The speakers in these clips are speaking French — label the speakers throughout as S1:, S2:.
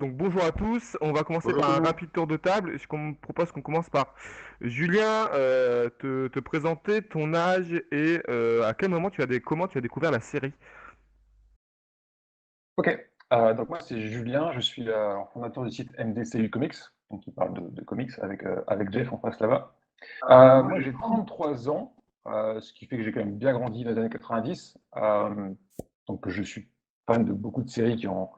S1: donc bonjour à tous. On va commencer
S2: Bonjour
S1: par
S2: tout le
S1: un
S2: monde.
S1: rapide tour de table. Propose qu'on commence par Julien, te présenter ton âge et à quel moment comment tu as découvert la série.
S2: Ok, donc moi c'est Julien, je suis le fondateur du site MDCU Comics, donc qui parle de comics avec Jeff en face là-bas. Moi j'ai 33 ans, ce qui fait que j'ai quand même bien grandi dans les années 90. Donc je suis fan de beaucoup de séries qui ont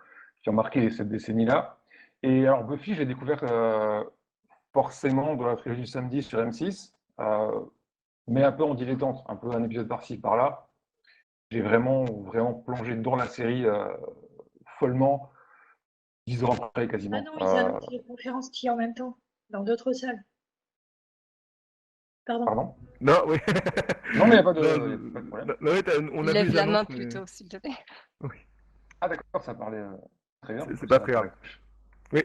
S2: marqué cette décennie-là. Et alors Buffy, j'ai découvert forcément dans la trilogie du samedi sur M6, mais un peu en dilettante, un peu un épisode par-ci par-là. J'ai vraiment plongé dans la série follement 10 ans après
S3: Ah
S2: quasiment.
S3: non, ils annoncent les conférences qu'il y a en même temps, dans d'autres salles. Pardon.
S2: Pardon?
S1: Non, oui.
S2: Non, mais il n'y a,
S1: Non,
S2: y a pas de problème.
S1: non, oui, on a vu
S4: Lève
S1: les
S4: la main
S1: annonces, mais
S4: plutôt, s'il te plaît.
S1: oui,
S2: Ah d'accord, ça parlait très bien, du
S1: c'est
S2: coup
S1: pas
S2: ça
S1: très grave.
S2: apparaît.
S1: Oui.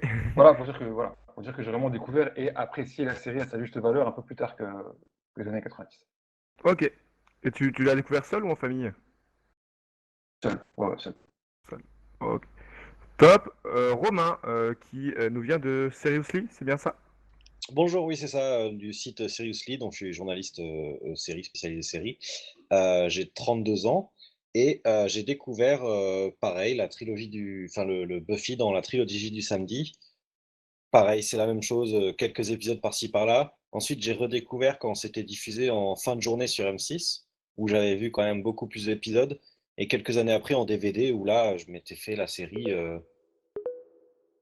S2: Faut dire que j'ai vraiment découvert et apprécié la série à sa juste valeur un peu plus tard que les années 90.
S1: Ok. Et tu l'as découvert seul ou en famille?
S2: Seul, ouais, seul.
S1: Seul. Ok. Top. Romain, qui nous vient de Seriously, c'est bien ça?
S5: Bonjour, oui, c'est ça, du site Seriously, donc je suis journaliste série, spécialisé série. J'ai 32 ans et j'ai découvert, pareil, la trilogie enfin le Buffy dans la trilogie du samedi. Pareil, c'est la même chose, quelques épisodes par-ci par-là. Ensuite, j'ai redécouvert quand c'était diffusé en fin de journée sur M6, où j'avais vu quand même beaucoup plus d'épisodes. Et quelques années après en DVD, où là, je m'étais fait la série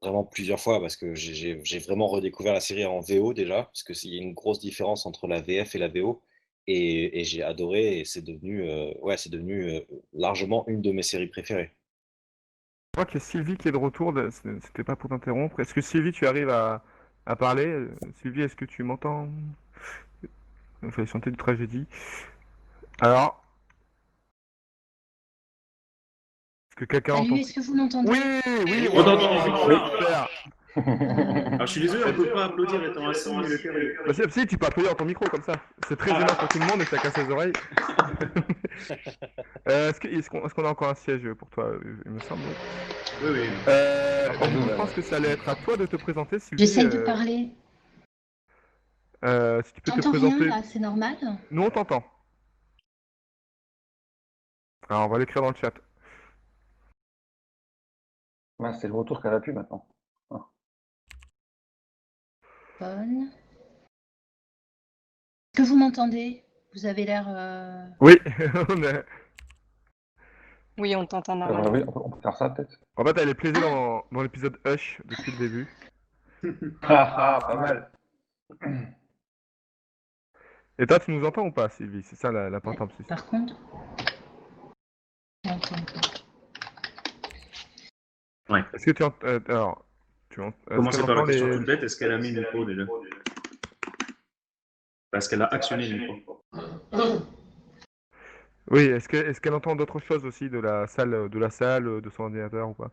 S5: vraiment plusieurs fois parce que j'ai vraiment redécouvert la série en VO déjà, parce que s'il y a une grosse différence entre la VF et la VO et j'ai adoré et c'est devenu, largement une de mes séries préférées.
S1: Je crois qu'il y a Sylvie qui est de retour, c'était pas pour t'interrompre. Est-ce que Sylvie, tu arrives à parler? Sylvie, est-ce que tu m'entends? Il fallait chanter une tragédie. Alors, est-ce que quelqu'un
S3: Salut,
S1: entend?
S3: est-ce que vous m'entendez?
S1: Oui, oui,
S2: Oui,
S4: Oui.
S1: on
S2: oui.
S1: t'entend,
S2: Oui.
S1: super.
S4: Ah,
S2: Ah,
S4: je suis désolé, on peut pas applaudir étant assis, mais le cœur est...
S1: Bah si, tu peux applaudir dans ton micro comme ça. C'est très gênant pour tout le monde et ça casse les oreilles. Est-ce qu'on a encore un siège pour toi? Il me semble, oui.
S4: Oui, oui.
S1: Bah,
S2: encore
S1: du
S2: deux
S1: coup, je pense
S2: même.
S1: que ça allait être à toi de te présenter, Sylvie.
S3: J'essaye de parler.
S1: Si tu peux te
S3: J'entends rien
S1: présenter.
S3: là, c'est normal?
S1: Nous, on t'entend. Alors, on va l'écrire dans le chat.
S2: C'est le retour qu'elle a pu maintenant. Ah.
S3: Bonne. Est-ce que vous m'entendez? Vous avez l'air.
S1: Oui, on est-
S4: Oui, on t'entend normalement.
S2: Oui, on peut faire ça peut-être.
S1: en fait, elle est plaisée
S3: Ah,
S1: dans l'épisode Hush depuis le début.
S2: Pas mal.
S1: Et toi, tu nous entends ou pas, Sylvie? C'est ça
S3: ouais.
S1: l'important. Parce que
S3: Par contre, j'entends pas.
S4: Ouais.
S1: est-ce que tu entends. Alors, est-ce qu'elle
S4: Commencer par la
S1: entend
S4: question
S1: les.
S4: toute bête, est-ce qu'elle a mis le micro déjà? Parce qu'elle a actionné le micro.
S1: Oui, est-ce qu'elle entend d'autres choses aussi de la salle, de son ordinateur ou pas?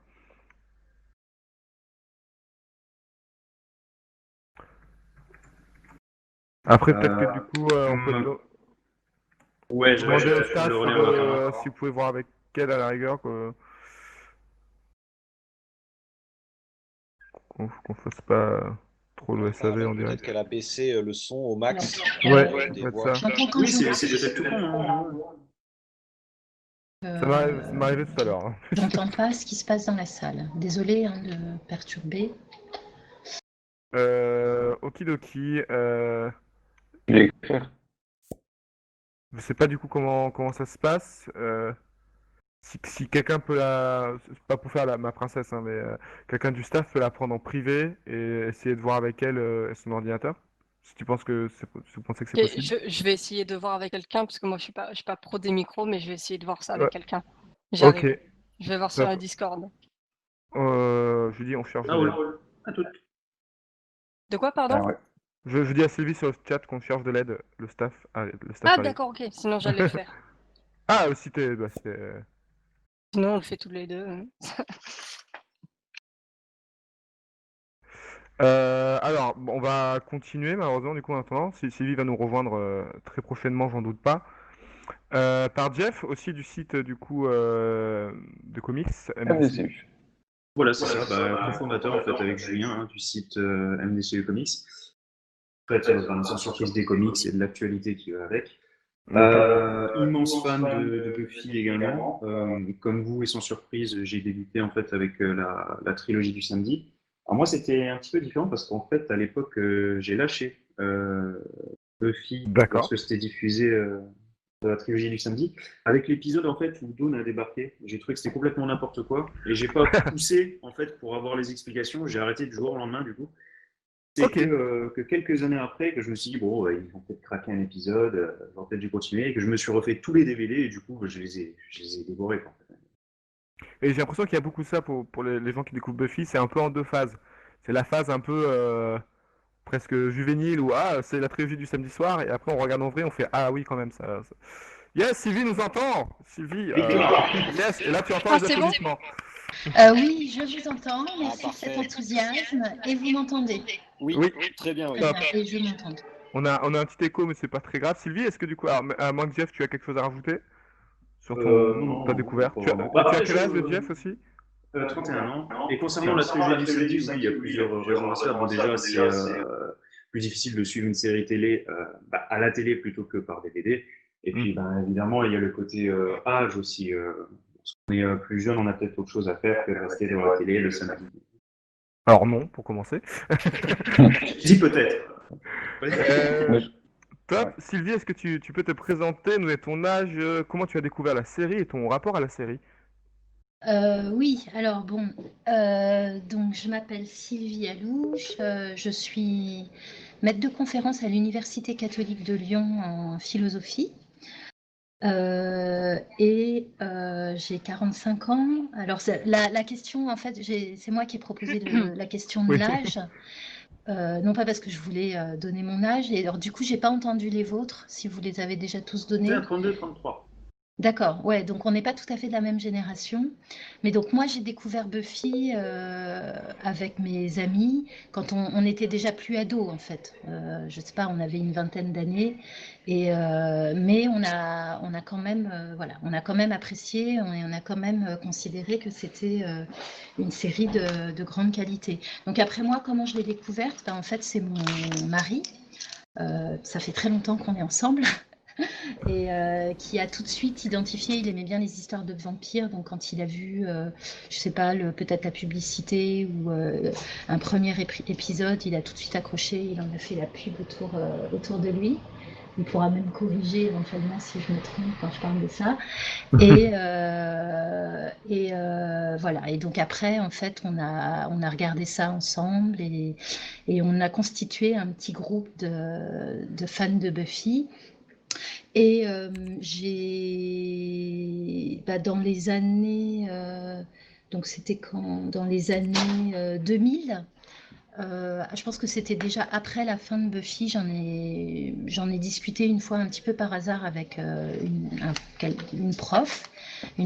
S1: Après, peut-être que du coup, on peut
S4: Ouais,
S1: demander au
S4: je vais le
S1: staff
S4: relais en attendant.
S1: si vous pouvez voir avec elle à la rigueur qu'on fasse pas trop le
S5: Ah,
S1: SAV
S5: bah,
S1: en
S5: peut-être
S1: direct.
S5: qu'elle a baissé le son au
S3: Alors,
S5: max
S1: Ouais,
S5: des
S1: peut-être
S5: voix.
S1: ça.
S3: j'entends quand
S4: Oui,
S3: je
S4: c'est
S3: marche.
S4: peut-être tout con, hein.
S1: Ça m'est arrivé tout à l'heure, hein.
S3: J'entends pas ce qui se passe dans la salle. Désolée hein, de perturber.
S1: Okidoki.
S2: Je vais écrire.
S1: Je sais pas du coup comment ça se passe. Si quelqu'un peut c'est pas pour faire ma princesse, hein, mais quelqu'un du staff peut la prendre en privé et essayer de voir avec elle son ordinateur. Si tu penses si vous pensez que c'est
S4: Ok,
S1: possible.
S4: je vais essayer de voir avec quelqu'un, parce que moi je suis pas pro des micros, mais je vais essayer de voir ça
S1: Ouais,
S4: avec quelqu'un.
S1: ok,
S4: J'arrive. Je vais voir sur
S1: top.
S4: la Discord.
S1: Je dis on cherche
S4: Ça
S1: de l'aide.
S4: roule. À toute. De quoi,
S2: Ah
S4: pardon?
S2: ouais.
S1: Je dis à Sylvie sur le chat qu'on cherche de l'aide. Le staff
S4: Ah,
S1: arrive.
S4: d'accord, ok. Sinon, j'allais le faire.
S1: Ah, si t'es.
S4: Sinon, on le fait tous les deux.
S1: Alors, bon, on va continuer malheureusement du coup en attendant. Sylvie va nous rejoindre très prochainement, j'en doute pas. Par Jeff, aussi du site du coup de comics MDC.
S2: MDCU.
S6: Voilà, c'est ça, cofondateur en fait avec Julien du site MDCU Comics. En fait, sans surprise des comics et de l'actualité qui va avec. Immense fan de Buffy également. Comme vous et sans surprise, j'ai débuté en fait avec la trilogie du samedi. Alors moi, c'était un petit peu différent parce qu'en fait, à l'époque, j'ai lâché Buffy
S1: D'accord.
S6: lorsque c'était diffusé de la trilogie du samedi. Avec l'épisode en fait où Dawn a débarqué, j'ai trouvé que c'était complètement n'importe quoi et j'ai pas poussé en fait pour avoir les explications. J'ai arrêté du jour au lendemain du coup. C'est
S1: Ok.
S6: que quelques années après que je me suis dit, bon, ils vont peut-être craquer un épisode, genre peut-être j'ai continué, et que je me suis refait tous les DVD, et du coup, je les ai dévorés. Quoi.
S1: Et j'ai l'impression qu'il y a beaucoup de ça pour les gens qui découvrent Buffy, c'est un peu en deux phases. C'est la phase un peu presque juvénile où ah c'est la trilogie du samedi soir et après on regarde en vrai on fait ah oui quand même ça. Yes, Sylvie nous entend. Sylvie, yes, et là tu entends
S4: Ah,
S1: les
S4: c'est bon?
S1: applaudissements.
S3: Oui, je vous entends. Merci de cet
S5: parfait.
S3: enthousiasme. Et vous m'entendez?
S5: Oui,
S1: Oui.
S5: très bien, oui.
S3: Très
S1: Top.
S3: bien. Et je m'entends.
S1: On a un petit écho mais c'est pas très grave. Sylvie, est-ce que du coup, alors, à moins que Jeff, tu as quelque chose à rajouter sur ta
S6: Non,
S1: découverte?
S6: pas
S1: Tu as,
S6: vraiment.
S1: tu as quel âge, Jeff aussi?
S6: 31 ans. Et concernant la trilogie du samedi, oui, il y a plusieurs raisons à ça. Bon, déjà, c'est plus difficile de suivre une série télé à la télé plutôt que par DVD. Et puis, évidemment, il y a le côté âge aussi. Lorsqu'on est plus jeune, on a peut-être autre chose à faire que de rester devant la télé le samedi.
S1: Alors non, pour commencer.
S6: Je dis peut-être.
S1: Euh, top.
S2: Ouais.
S1: Sylvie, est-ce que tu peux te présenter, nous et ton âge, comment tu as découvert la série et ton rapport à la série?
S3: Oui, alors bon, donc je m'appelle Sylvie Alouche, je suis maître de conférence à l'Université catholique de Lyon en philosophie. Et j'ai 45 ans. Alors la question, en fait, c'est moi qui ai proposé la question de
S1: Oui.
S3: l'âge. Non pas parce que je voulais donner mon âge. Et alors du coup, j'ai pas entendu les vôtres, si vous les avez déjà tous donnés.
S6: 32, 33.
S3: D'accord, ouais, donc on n'est pas tout à fait de la même génération. Mais donc moi, j'ai découvert Buffy avec mes amis quand on était déjà plus ados, en fait. Je sais pas, on avait une vingtaine d'années. Mais on a quand même, voilà, on a quand même apprécié et on a quand même considéré que c'était une série de grande qualité. Donc après moi, comment je l'ai découverte? En fait, c'est mon mari. Ça fait très longtemps qu'on est ensemble. Et qui a tout de suite identifié, il aimait bien les histoires de vampires, donc quand il a vu, je sais pas, peut-être la publicité ou un premier épisode, il a tout de suite accroché, il en a fait la pub autour de lui. Il pourra même corriger éventuellement si je me trompe quand je parle de ça. Voilà. Et donc après, en fait, on a regardé ça ensemble et on a constitué un petit groupe de fans de Buffy. Et dans les années, donc c'était quand? Dans les années 2000, je pense que c'était déjà après la fin de Buffy, j'en ai discuté une fois un petit peu par hasard avec une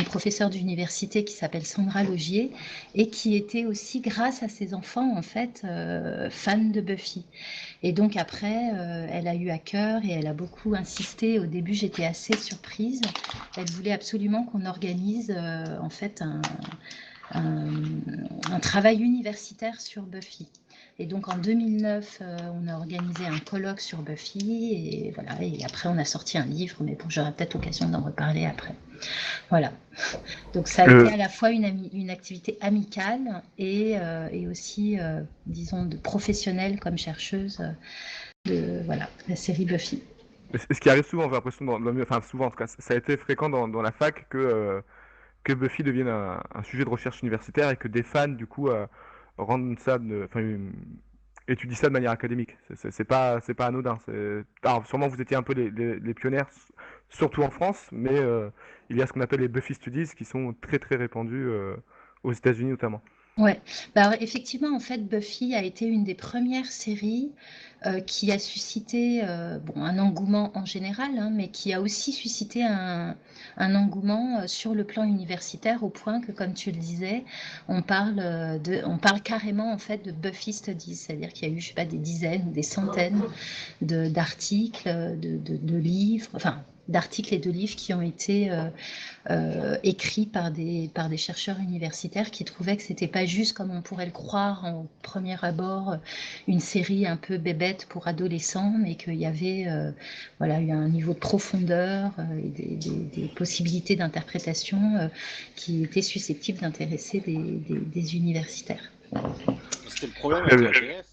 S3: professeure d'université qui s'appelle Sandra Logier et qui était aussi, grâce à ses enfants, en fait, fan de Buffy. Et donc après, elle a eu à cœur et elle a beaucoup insisté. Au début, j'étais assez surprise. Elle voulait absolument qu'on organise en fait un travail universitaire sur Buffy. Et donc en 2009, on a organisé un colloque sur Buffy et voilà. Et après, on a sorti un livre, mais bon, j'aurai peut-être l'occasion d'en reparler après. Voilà. Donc ça a été à la fois une activité amicale et aussi, disons, de professionnelle comme chercheuse de voilà, la série Buffy.
S1: Ce qui arrive souvent, j'ai l'impression, enfin souvent en tout cas, ça a été fréquent dans la fac que Buffy devienne un sujet de recherche universitaire et que des fans, du coup, rendent ça, étudient ça de manière académique. C'est pas anodin. Alors, sûrement, vous étiez un peu les pionnières, surtout en France, mais il y a ce qu'on appelle les Buffy Studies qui sont très très répandus aux États-Unis notamment.
S3: Ouais, effectivement, en fait, Buffy a été une des premières séries qui a suscité un engouement en général, hein, mais qui a aussi suscité un engouement sur le plan universitaire, au point que, comme tu le disais, on parle carrément en fait de Buffy Studies, c'est-à-dire qu'il y a eu, je sais pas, des dizaines ou des centaines d'articles, de livres, enfin d'articles et de livres qui ont été écrits par des chercheurs universitaires qui trouvaient que c'était pas juste, comme on pourrait le croire en premier abord, une série un peu bébête pour adolescents, mais qu'il y avait voilà, un niveau de profondeur et des possibilités d'interprétation qui étaient susceptibles d'intéresser des universitaires.
S5: C'était le problème
S1: Très
S5: avec
S1: bien.
S5: la GF,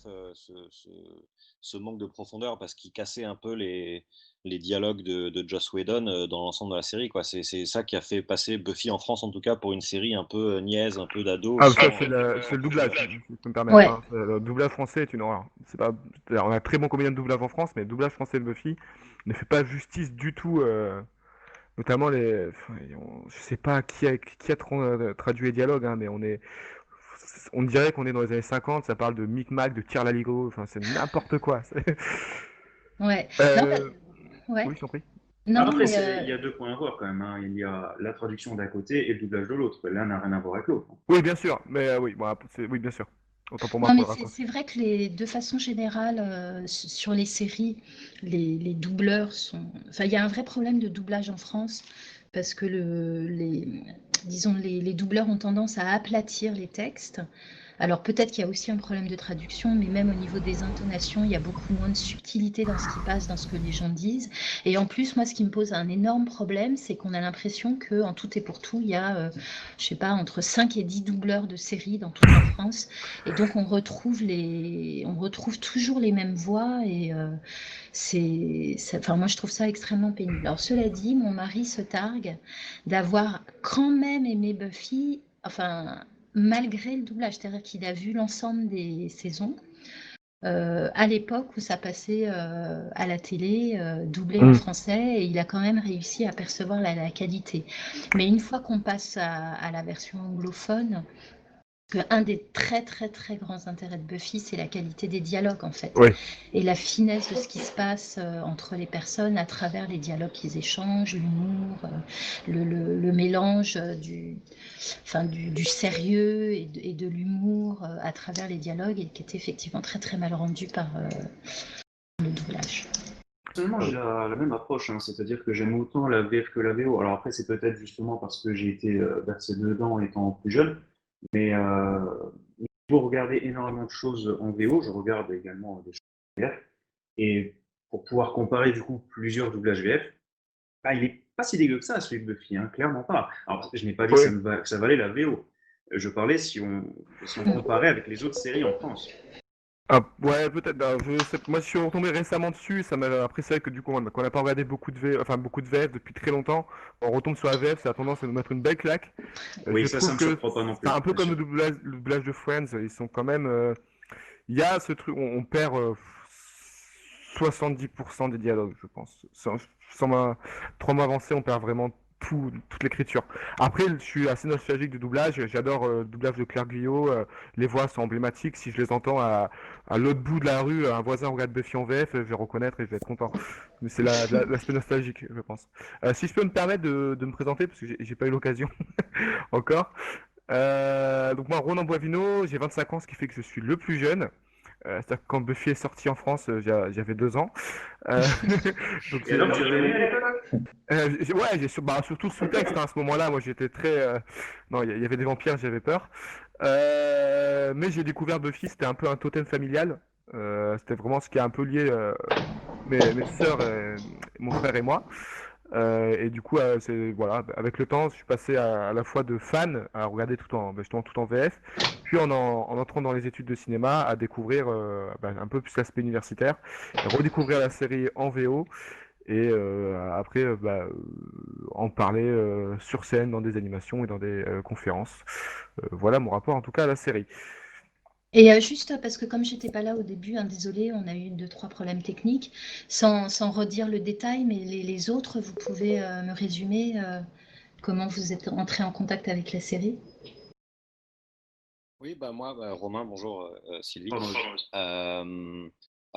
S5: ce manque de profondeur, parce qu'il cassait un peu les dialogues de Joss Whedon dans l'ensemble de la série, quoi. C'est ça qui a fait passer Buffy en France, en tout cas, pour une série un peu niaise, un peu d'ado.
S1: Ah,
S5: sans,
S1: ça, c'est le doublage, si je peux me permettre.
S3: Ouais,
S1: Hein. Le doublage français est une horreur. C'est pas... On a très bon comédien de doublage en France, mais le doublage français de Buffy ne fait pas justice du tout, notamment les. Enfin, je sais pas qui a traduit les dialogues, hein, mais on dirait qu'on est dans les années 50, ça parle de Micmac, de Tire Laligo, enfin, c'est n'importe quoi.
S3: ouais. Non, bah,
S1: Euh,
S3: ouais.
S1: Oui, je t'en prie.
S3: Non, non,
S6: Après,
S3: mais
S6: il y a deux points à voir quand même, hein. Il y a la traduction d'un côté et le doublage de l'autre. L'un n'a rien à voir avec l'autre.
S1: Oui, bien sûr, mais oui, bon, oui, bien sûr. Autant pour moi
S3: non,
S1: pour
S3: mais
S1: le raccourci.
S3: c'est vrai que de façon générale, sur les séries, les doubleurs sont. Enfin, il y a un vrai problème de doublage en France parce que disons, les doubleurs ont tendance à aplatir les textes. Alors peut-être qu'il y a aussi un problème de traduction, mais même au niveau des intonations, il y a beaucoup moins de subtilité dans ce qui passe, dans ce que les gens disent. Et en plus, moi, ce qui me pose un énorme problème, c'est qu'on a l'impression qu'en tout et pour tout, il y a, je sais pas, entre 5 et 10 doubleurs de séries dans toute la France. Et donc, on retrouve toujours les mêmes voix et enfin, moi, je trouve ça extrêmement pénible. Alors, cela dit, mon mari se targue d'avoir quand même aimé Buffy, enfin, malgré le doublage, c'est-à-dire qu'il a vu l'ensemble des saisons à l'époque où ça passait à la télé, doublé en
S1: Mm.
S3: français, et il a quand même réussi à percevoir la qualité. Mais une fois qu'on passe à la version anglophone, un des très très très grands intérêts de Buffy, c'est la qualité des dialogues en fait,
S1: Oui,
S3: et la finesse de ce qui se passe entre les personnes à travers les dialogues qu'ils échangent, l'humour, le mélange du sérieux et de l'humour à travers les dialogues, et qui était effectivement très très mal rendu par le doublage.
S6: Personnellement, j'ai la même approche, hein. C'est-à-dire que j'aime autant la VF que la VO. Alors après, c'est peut-être justement parce que j'ai été versé dedans étant plus jeune, mais pour regarder énormément de choses en VO, je regarde également des choses en VF. Et pour pouvoir comparer du coup plusieurs doublages VF, bah, il est pas si dégueu que ça, celui de Buffy, hein, clairement pas. Alors, je n'ai pas dit que
S1: oui.
S6: que ça valait la VO. Je parlais si on comparait avec les autres séries en France.
S1: Ah, ouais, peut-être. Ben, moi, je suis retombé récemment dessus. Ça m'a après c'est vrai que du coup, qu'on n'a pas regardé beaucoup de enfin beaucoup de VF depuis très longtemps. On retombe sur la VF, ça a tendance à nous mettre une belle claque.
S6: Oui,
S1: Je
S6: ça
S1: trouve
S6: me
S1: que
S6: surprend pas non
S1: c'est
S6: plus,
S1: un peu
S6: bien
S1: comme
S6: sûr.
S1: le doublage de Friends. Ils sont quand même. Il y a ce truc, on perd 70% des dialogues, je pense. Sans 3 mois avancés, on perd vraiment toute l'écriture. Après, je suis assez nostalgique du doublage. J'adore le doublage de Claire Guyot. Les voix sont emblématiques. Si je les entends à l'autre bout de la rue, un voisin regarde Buffy en VF, je vais reconnaître et je vais être content. Mais c'est l'aspect nostalgique, je pense. Si je peux me permettre de me présenter, parce que j'ai pas eu l'occasion encore. Donc moi, Ronan Boivino, j'ai 25 ans, ce qui fait que je suis le plus jeune. C'est-à-dire que quand Buffy est sorti en France, j'avais 2 ans. Euh, donc
S6: Et alors, tu avais aimé à l'époque?
S1: ouais, surtout le sous-texte, hein, à ce moment-là. Moi, j'étais très. Non, il y avait des vampires, j'avais peur. Mais j'ai découvert Buffy, c'était un peu un totem familial. C'était vraiment ce qui a un peu lié mes sœurs, mon frère et moi. Et du coup, voilà, avec le temps, je suis passé à la fois de fan à regarder justement tout en VF, puis en entrant dans les études de cinéma à découvrir un peu plus l'aspect universitaire, et redécouvrir la série en VO, et après en parler sur scène dans des animations et dans des conférences. Voilà mon rapport en tout cas à la série.
S3: Et juste parce que comme j'étais pas là au début, hein, désolée, on a eu 2-3 problèmes techniques, sans redire le détail, mais les autres, vous pouvez me résumer comment vous êtes entré en contact avec la série?
S5: Oui, bah moi, Romain, bonjour Sylvie.
S6: Pardon.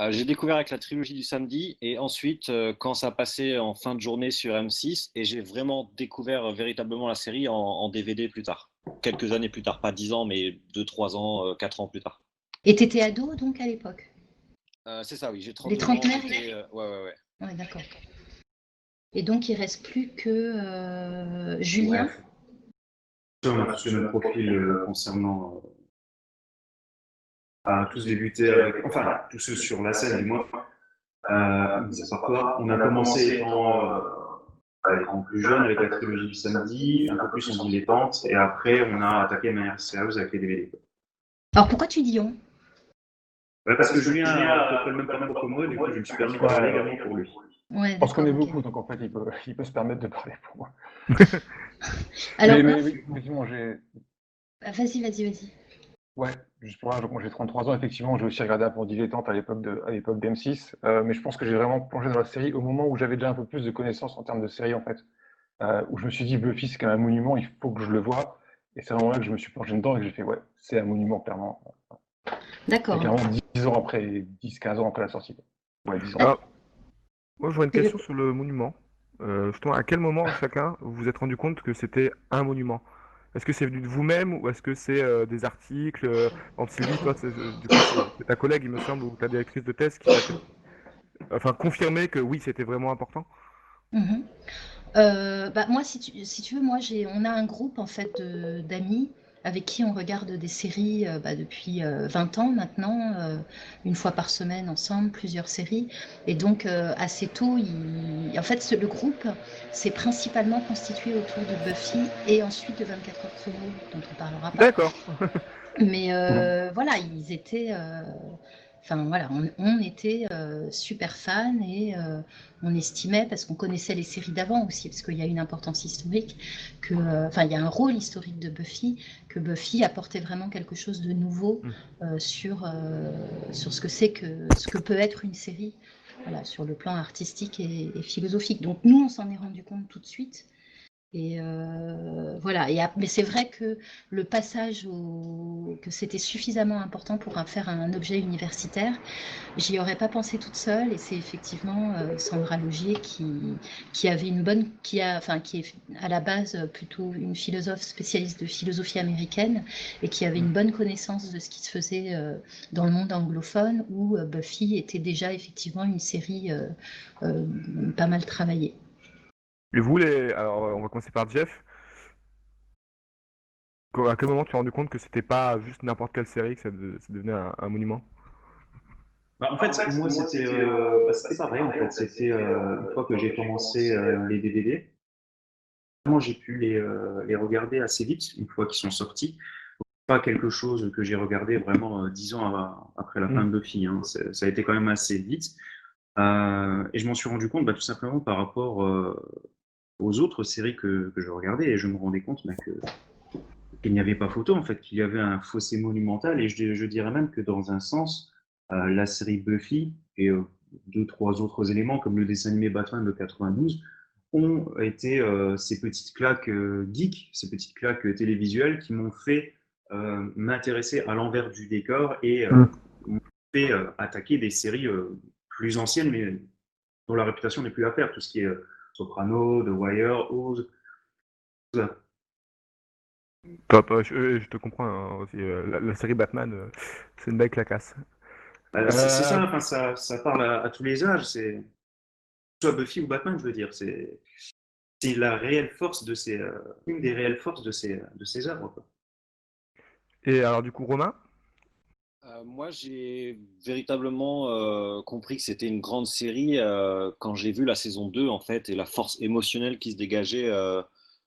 S5: J'ai découvert avec la trilogie du samedi, et ensuite quand ça passait en fin de journée sur M6, et j'ai vraiment découvert véritablement la série en DVD plus tard. Quelques années plus tard, pas 10 ans, mais 2, 3 ans, 4 ans plus tard.
S3: Et t'étais ado donc à l'époque?
S5: C'est ça, oui, j'ai
S3: Les
S5: 32 ans,
S3: trentenaires?
S5: j'étais... ouais, ouais, ouais.
S3: Ouais, d'accord. Et donc, il reste plus que Julien.
S6: Ouais, on a tous le même profil concernant à tous débuté avec, enfin, tous ceux sur la scène et moi, mis à part toi, on a commencé étant plus jeune avec la trilogie du samedi, un peu plus en dilettante, et après on a attaqué de manière sérieuse avec les DVD.
S3: Alors, pourquoi tu dis on?
S6: Ouais, parce que Julien a à peu près le même parcours que moi, du coup je me suis permis de parler également pour lui.
S3: Ouais,
S2: On se connaît
S3: d'accord, ok.
S2: beaucoup, donc en fait, il peut se permettre de parler pour moi.
S3: Alors,
S2: Mais
S3: moi,
S2: oui, effectivement,
S3: vas-y.
S2: ouais, juste pour là, donc moi j'ai 33 ans, effectivement, j'ai aussi regardé un peu en dilettante à l'époque d'M6, mais je pense que j'ai vraiment plongé dans la série au moment où j'avais déjà un peu plus de connaissances en termes de série, en fait, où je me suis dit, Buffy, c'est quand même un monument, il faut que je le voie, et c'est vraiment là que je me suis plongé dedans et que j'ai fait, ouais, c'est un monument, clairement. Et
S3: d'accord.
S2: clairement, 10 ans après, 10-15 ans après la sortie, quoi. Ouais, 10 ans.
S1: Alors, moi, je vois une question sur le monument. Justement, à quel moment chacun vous vous êtes rendu compte que c'était un monument? Est-ce que c'est venu de vous-même ou est-ce que c'est des articles en Sylvie, toi, du coup, c'est ta collègue, il me semble, ou ta directrice de thèse qui t'a enfin, confirmé que oui, c'était vraiment important?
S3: Mhm. Bah, moi, si tu veux, on a un groupe en fait d'amis avec qui on regarde des séries bah, depuis 20 ans maintenant, une fois par semaine ensemble, plusieurs séries. Et donc, assez tôt, en fait, le groupe s'est principalement constitué autour de Buffy et ensuite de 24 heures chrono, dont on parlera pas.
S1: D'accord.
S3: Mais voilà, ils étaient. Enfin voilà, on était super fans et on estimait, parce qu'on connaissait les séries d'avant aussi, parce qu'il y a une importance historique, que, enfin il y a un rôle historique de Buffy, que Buffy apportait vraiment quelque chose de nouveau
S1: Mm.
S3: sur ce que peut être une série, voilà, sur le plan artistique et philosophique. Donc nous, on s'en est rendu compte tout de suite. Et voilà. Mais c'est vrai que le passage que c'était suffisamment important pour faire un objet universitaire, j'y aurais pas pensé toute seule. Et c'est effectivement Sandra Logier qui avait enfin, qui est à la base plutôt une philosophe spécialiste de philosophie américaine et qui avait une bonne connaissance de ce qui se faisait dans le monde anglophone, où Buffy était déjà effectivement une série pas mal travaillée.
S1: Et vous, alors, on va commencer par Jeff. À quel moment tu t'es rendu compte que c'était pas juste n'importe quelle série, que ça devenait un monument?
S6: Bah, en fait, moi, c'était pareil, en fait. C'était une fois que j'ai commencé les DVD, moi, j'ai pu les regarder assez vite, une fois qu'ils sont sortis. Pas quelque chose que j'ai regardé vraiment 10 ans après la fin de Buffy, hein. Ça a été quand même assez vite. Et je m'en suis rendu compte bah, tout simplement par rapport aux autres séries que je regardais, et je me rendais compte bah, qu'il n'y avait pas photo, en fait, qu'il y avait un fossé monumental, et je dirais même que dans un sens, la série Buffy et deux, trois autres éléments, comme le dessin animé Batman de 92, ont été ces petites claques geeks, ces petites claques télévisuelles qui m'ont fait m'intéresser à l'envers du décor et m'ont fait attaquer des séries plus anciennes, mais dont la réputation n'est plus à faire, tout ce qui est Soprano, The Wire, Oz, tout ça.
S1: Top, je te comprends hein, aussi. La série Batman, c'est une belle clacasse.
S6: C'est
S1: Euh,
S6: ça, enfin, ça parle à tous les âges, c'est soit Buffy ou Batman, je veux dire, c'est la réelle force de une des réelles forces de ces œuvres, quoi.
S1: et alors du coup, Romain?
S5: Moi, j'ai véritablement compris que c'était une grande série quand j'ai vu la saison 2, en fait, et la force émotionnelle qui se dégageait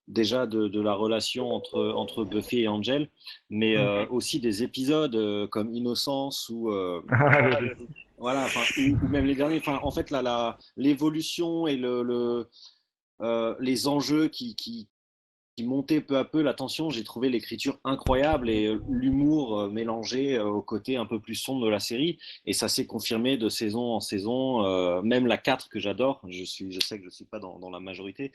S5: déjà de la relation entre Buffy et Angel, mais aussi des épisodes comme Innocence
S1: Ah, oui.
S5: voilà, enfin, ou même les derniers. Enfin, en fait, l'évolution et les enjeux qui montait peu à peu la tension. J'ai trouvé l'écriture incroyable et l'humour mélangé au côté un peu plus sombre de la série. Et ça s'est confirmé de saison en saison. Même la 4 que j'adore. Je sais que je ne suis pas dans la majorité,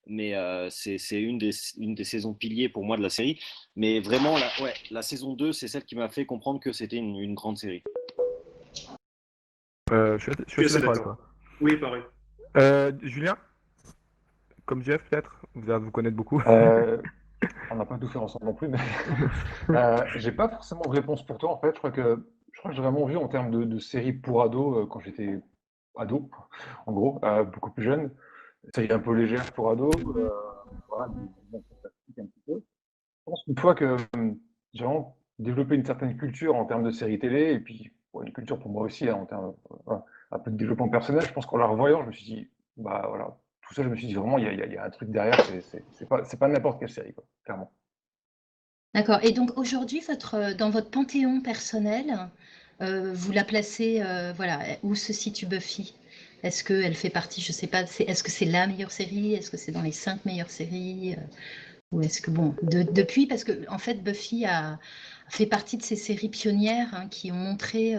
S5: mais c'est une des saisons piliers pour moi de la série. Mais vraiment, la saison 2, c'est celle qui m'a fait comprendre que c'était une grande série.
S1: Je suis assez d'accord avec toi.
S6: Oui, pareil.
S1: Julien, comme Jeff peut-être, vous allez vous connaître beaucoup.
S2: On n'a pas tout fait ensemble non plus, mais j'ai pas forcément de réponse pour toi en fait. Je crois que j'ai vraiment vu en termes de séries pour ados quand j'étais ado, en gros, beaucoup plus jeune. série un peu légère pour ados, voilà, des fantastiques un petit peu. Je pense qu'une fois que j'ai vraiment développé une certaine culture en termes de séries télé, et puis une culture pour moi aussi, hein, en termes voilà, un peu de développement personnel, je pense qu'en la revoyant, je me suis dit, bah voilà, tout ça, je me suis dit vraiment, il y a un truc derrière, c'est pas n'importe quelle série, quoi, clairement.
S3: D'accord. Et donc aujourd'hui, dans votre panthéon personnel, vous la placez, voilà, où se situe Buffy? Est-ce qu'elle fait partie, je sais pas, est-ce que c'est la meilleure série? Est-ce que c'est dans les 5 meilleures séries? Ou est-ce que, bon, depuis, parce que en fait, Buffy a fait partie de ces séries pionnières, hein, qui ont montré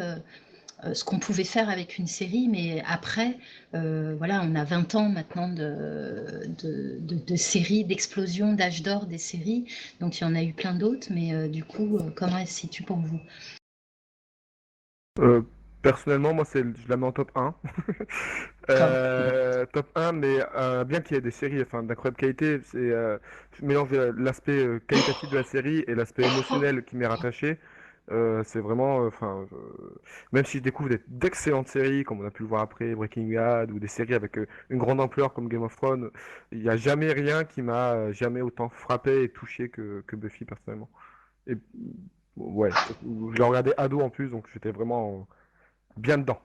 S3: ce qu'on pouvait faire avec une série, mais après, voilà, on a 20 ans maintenant de séries, d'explosion, d'âge d'or des séries, donc il y en a eu plein d'autres, mais du coup, comment elle se situe pour vous?
S1: Euh, Personnellement, moi, je la mets en top 1.
S3: D'accord.
S1: Top 1, mais bien qu'il y ait des séries enfin, d'incroyable qualité, je mélange l'aspect qualitatif de la série et l'aspect émotionnel qui m'est rattaché. C'est vraiment, même si je découvre d'excellentes séries, comme on a pu le voir après, Breaking Bad, ou des séries avec une grande ampleur comme Game of Thrones, il n'y a jamais rien qui m'a jamais autant frappé et touché que Buffy, personnellement. Et ouais, je l'ai regardé ado en plus, donc j'étais vraiment bien dedans.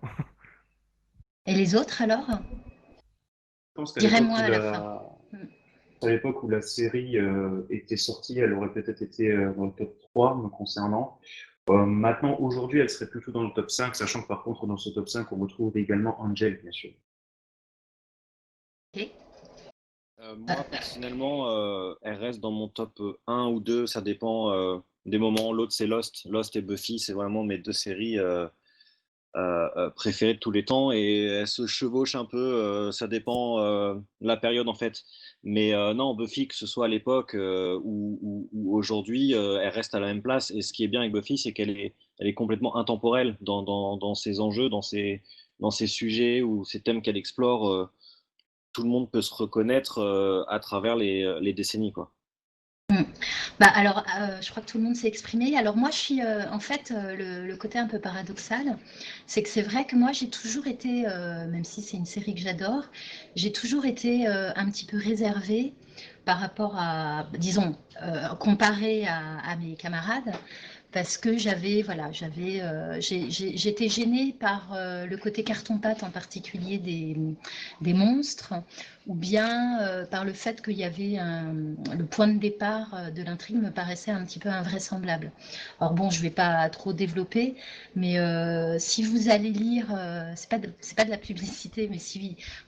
S3: Et les autres alors?
S6: Je pense qu'à l'époque
S3: Dirais-moi
S6: où
S3: à la fin.
S6: la, à l'époque où la série était sortie, elle aurait peut-être été dans le top 3 me concernant. Maintenant, aujourd'hui, elle serait plutôt dans le top 5, sachant que par contre, dans ce top 5, on retrouve également Angel, bien sûr.
S3: Ok.
S5: Moi, personnellement, elle reste dans mon top 1 ou 2, ça dépend des moments. L'autre, c'est Lost. Lost et Buffy, c'est vraiment mes deux séries préférées de tous les temps et elles se chevauchent un peu, ça dépend la période en fait. Mais non, Buffy, que ce soit à l'époque ou aujourd'hui, elle reste à la même place. Et ce qui est bien avec Buffy, c'est elle est complètement intemporelle dans ses enjeux, dans ses sujets ou ces thèmes qu'elle explore. Tout le monde peut se reconnaître à travers les décennies, quoi.
S3: Mm. Bah alors, je crois que tout le monde s'est exprimé. Alors moi, je suis, en fait, le côté un peu paradoxal, c'est que c'est vrai que moi, j'ai toujours été, même si c'est une série que j'adore, j'ai toujours été un petit peu réservée par rapport à, disons, comparée à mes camarades, parce que j'étais gênée par le côté carton-pâte en particulier des monstres, ou bien par le fait qu'il y avait le point de départ de l'intrigue me paraissait un petit peu invraisemblable. Alors bon, je ne vais pas trop développer, mais si vous allez lire, c'est pas de la publicité, mais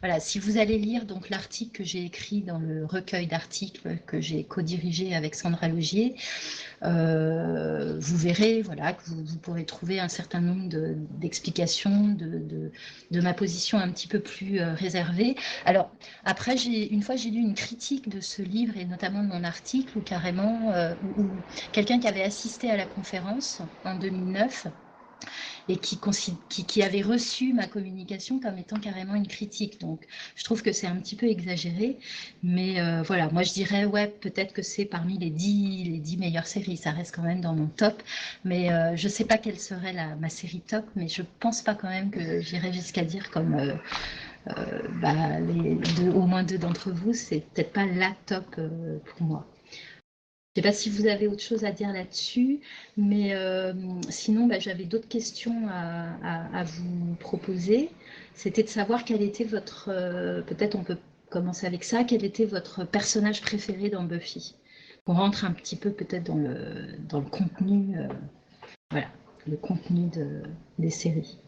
S3: voilà, si vous allez lire donc l'article que j'ai écrit dans le recueil d'articles que j'ai co-dirigé avec Sandra Logier, vous verrez voilà, que vous pourrez trouver un certain nombre d'explications de ma position un petit peu plus réservée. Alors, après, une fois, j'ai lu une critique de ce livre, et notamment de mon article, où carrément, où quelqu'un qui avait assisté à la conférence en 2009 et qui avait reçu ma communication comme étant carrément une critique. Donc, je trouve que c'est un petit peu exagéré. Mais voilà, moi, je dirais, ouais, peut-être que c'est parmi les 10 meilleures séries. Ça reste quand même dans mon top. Mais je ne sais pas quelle serait ma série top, mais je ne pense pas quand même que j'irais jusqu'à dire comme bah, au moins deux d'entre vous, c'est peut-être pas la top pour moi. Je ne sais pas si vous avez autre chose à dire là-dessus, mais sinon, bah, j'avais d'autres questions à vous proposer. C'était de savoir quel était votre, peut-être on peut commencer avec ça, quel était votre personnage préféré dans Buffy. On rentre un petit peu peut-être dans le contenu, voilà, le contenu des séries.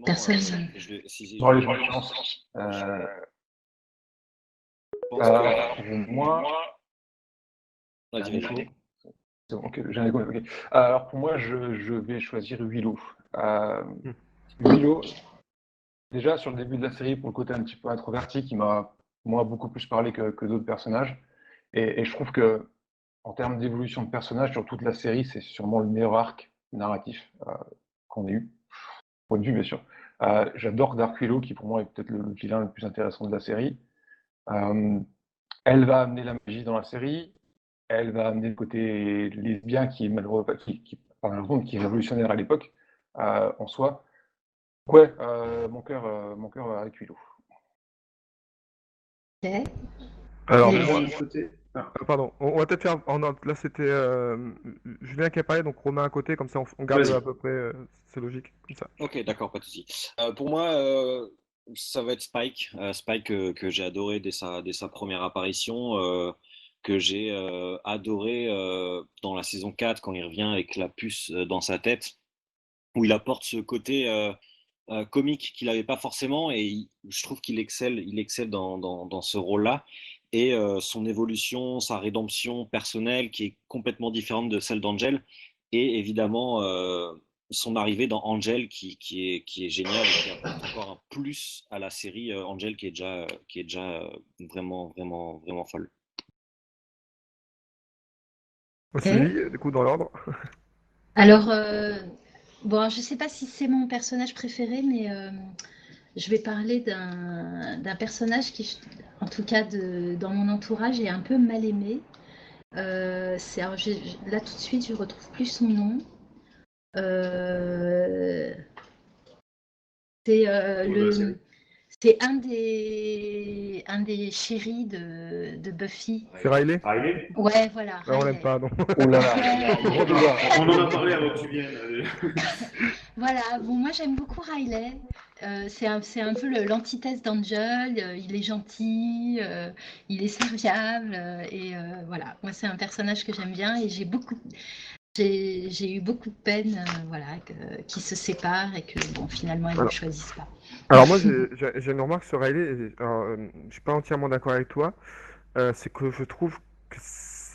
S5: Personnellement,
S3: Personne.
S5: si
S2: Bon, allez, je commence.
S5: pense
S2: Pour moi, j'ai
S5: vas-y,
S2: un
S5: vas-y.
S2: écho. C'est bon, ok, j'ai un écho, ok. Alors pour moi, je vais choisir Willow. Willow, déjà sur le début de la série, pour le côté un petit peu introverti, qui m'a moi beaucoup plus parlé que d'autres personnages. Et je trouve que en termes d'évolution de personnage sur toute la série, c'est sûrement le meilleur arc narratif qu'on ait eu, point de vue bien sûr. J'adore Dark Willow, qui pour moi est peut-être le vilain le plus intéressant de la série. Euh, Elle va amener la magie dans la série. Elle va amener le côté lesbien qui est malheureux, qui est révolutionnaire à l'époque en soi. Ouais, mon cœur avec Willow.
S3: Ok.
S1: Alors,
S3: Et-
S1: moi,
S6: De mon côté. Ah,
S1: pardon, on va peut-être faire. Là, c'était Julien qui a parlé, donc Romain à côté, comme ça on garde
S6: vas-y.
S1: à peu près. C'est logique, comme ça.
S5: Ok, d'accord, pas de souci. Pour moi, ça va être Spike. Spike que j'ai adoré dès sa première apparition, que j'ai adoré dans la saison 4 quand il revient avec la puce dans sa tête, où il apporte ce côté comique qu'il n'avait pas forcément, et je trouve il excelle dans ce rôle-là. Et son évolution, sa rédemption personnelle, qui est complètement différente de celle d'Angel, et évidemment son arrivée dans Angel, qui est génial et qui apporte encore un plus à la série Angel, qui est déjà vraiment, vraiment, vraiment folle.
S1: Sylvie, du coup, dans l'ordre.
S3: Alors, bon, je ne sais pas si c'est mon personnage préféré, mais je vais parler d'un personnage qui, en tout cas dans mon entourage, est un peu mal aimé. Alors, là, tout de suite, je ne retrouve plus son nom. Euh, c'est
S6: Pour la série.
S3: c'est un des chéris de Buffy.
S1: C'est Riley?
S6: Riley?
S3: Ouais, voilà,
S1: On l'aime
S3: Riley.
S1: pas, non.
S2: Oh là là, gros débat.
S6: On en a parlé avant que tu viennes.
S3: Voilà, bon, moi j'aime beaucoup Riley. C'est un peu l'antithèse d'Angel. Il est gentil, il est serviable, voilà. Moi, c'est un personnage que j'aime bien et j'ai eu beaucoup de peine, voilà, qu'ils se séparent et que bon, finalement, ils ne le
S1: Alors,
S3: choisissent pas.
S1: alors moi, j'ai une remarque sur Riley. Alors, je suis pas entièrement d'accord avec toi. C'est que je trouve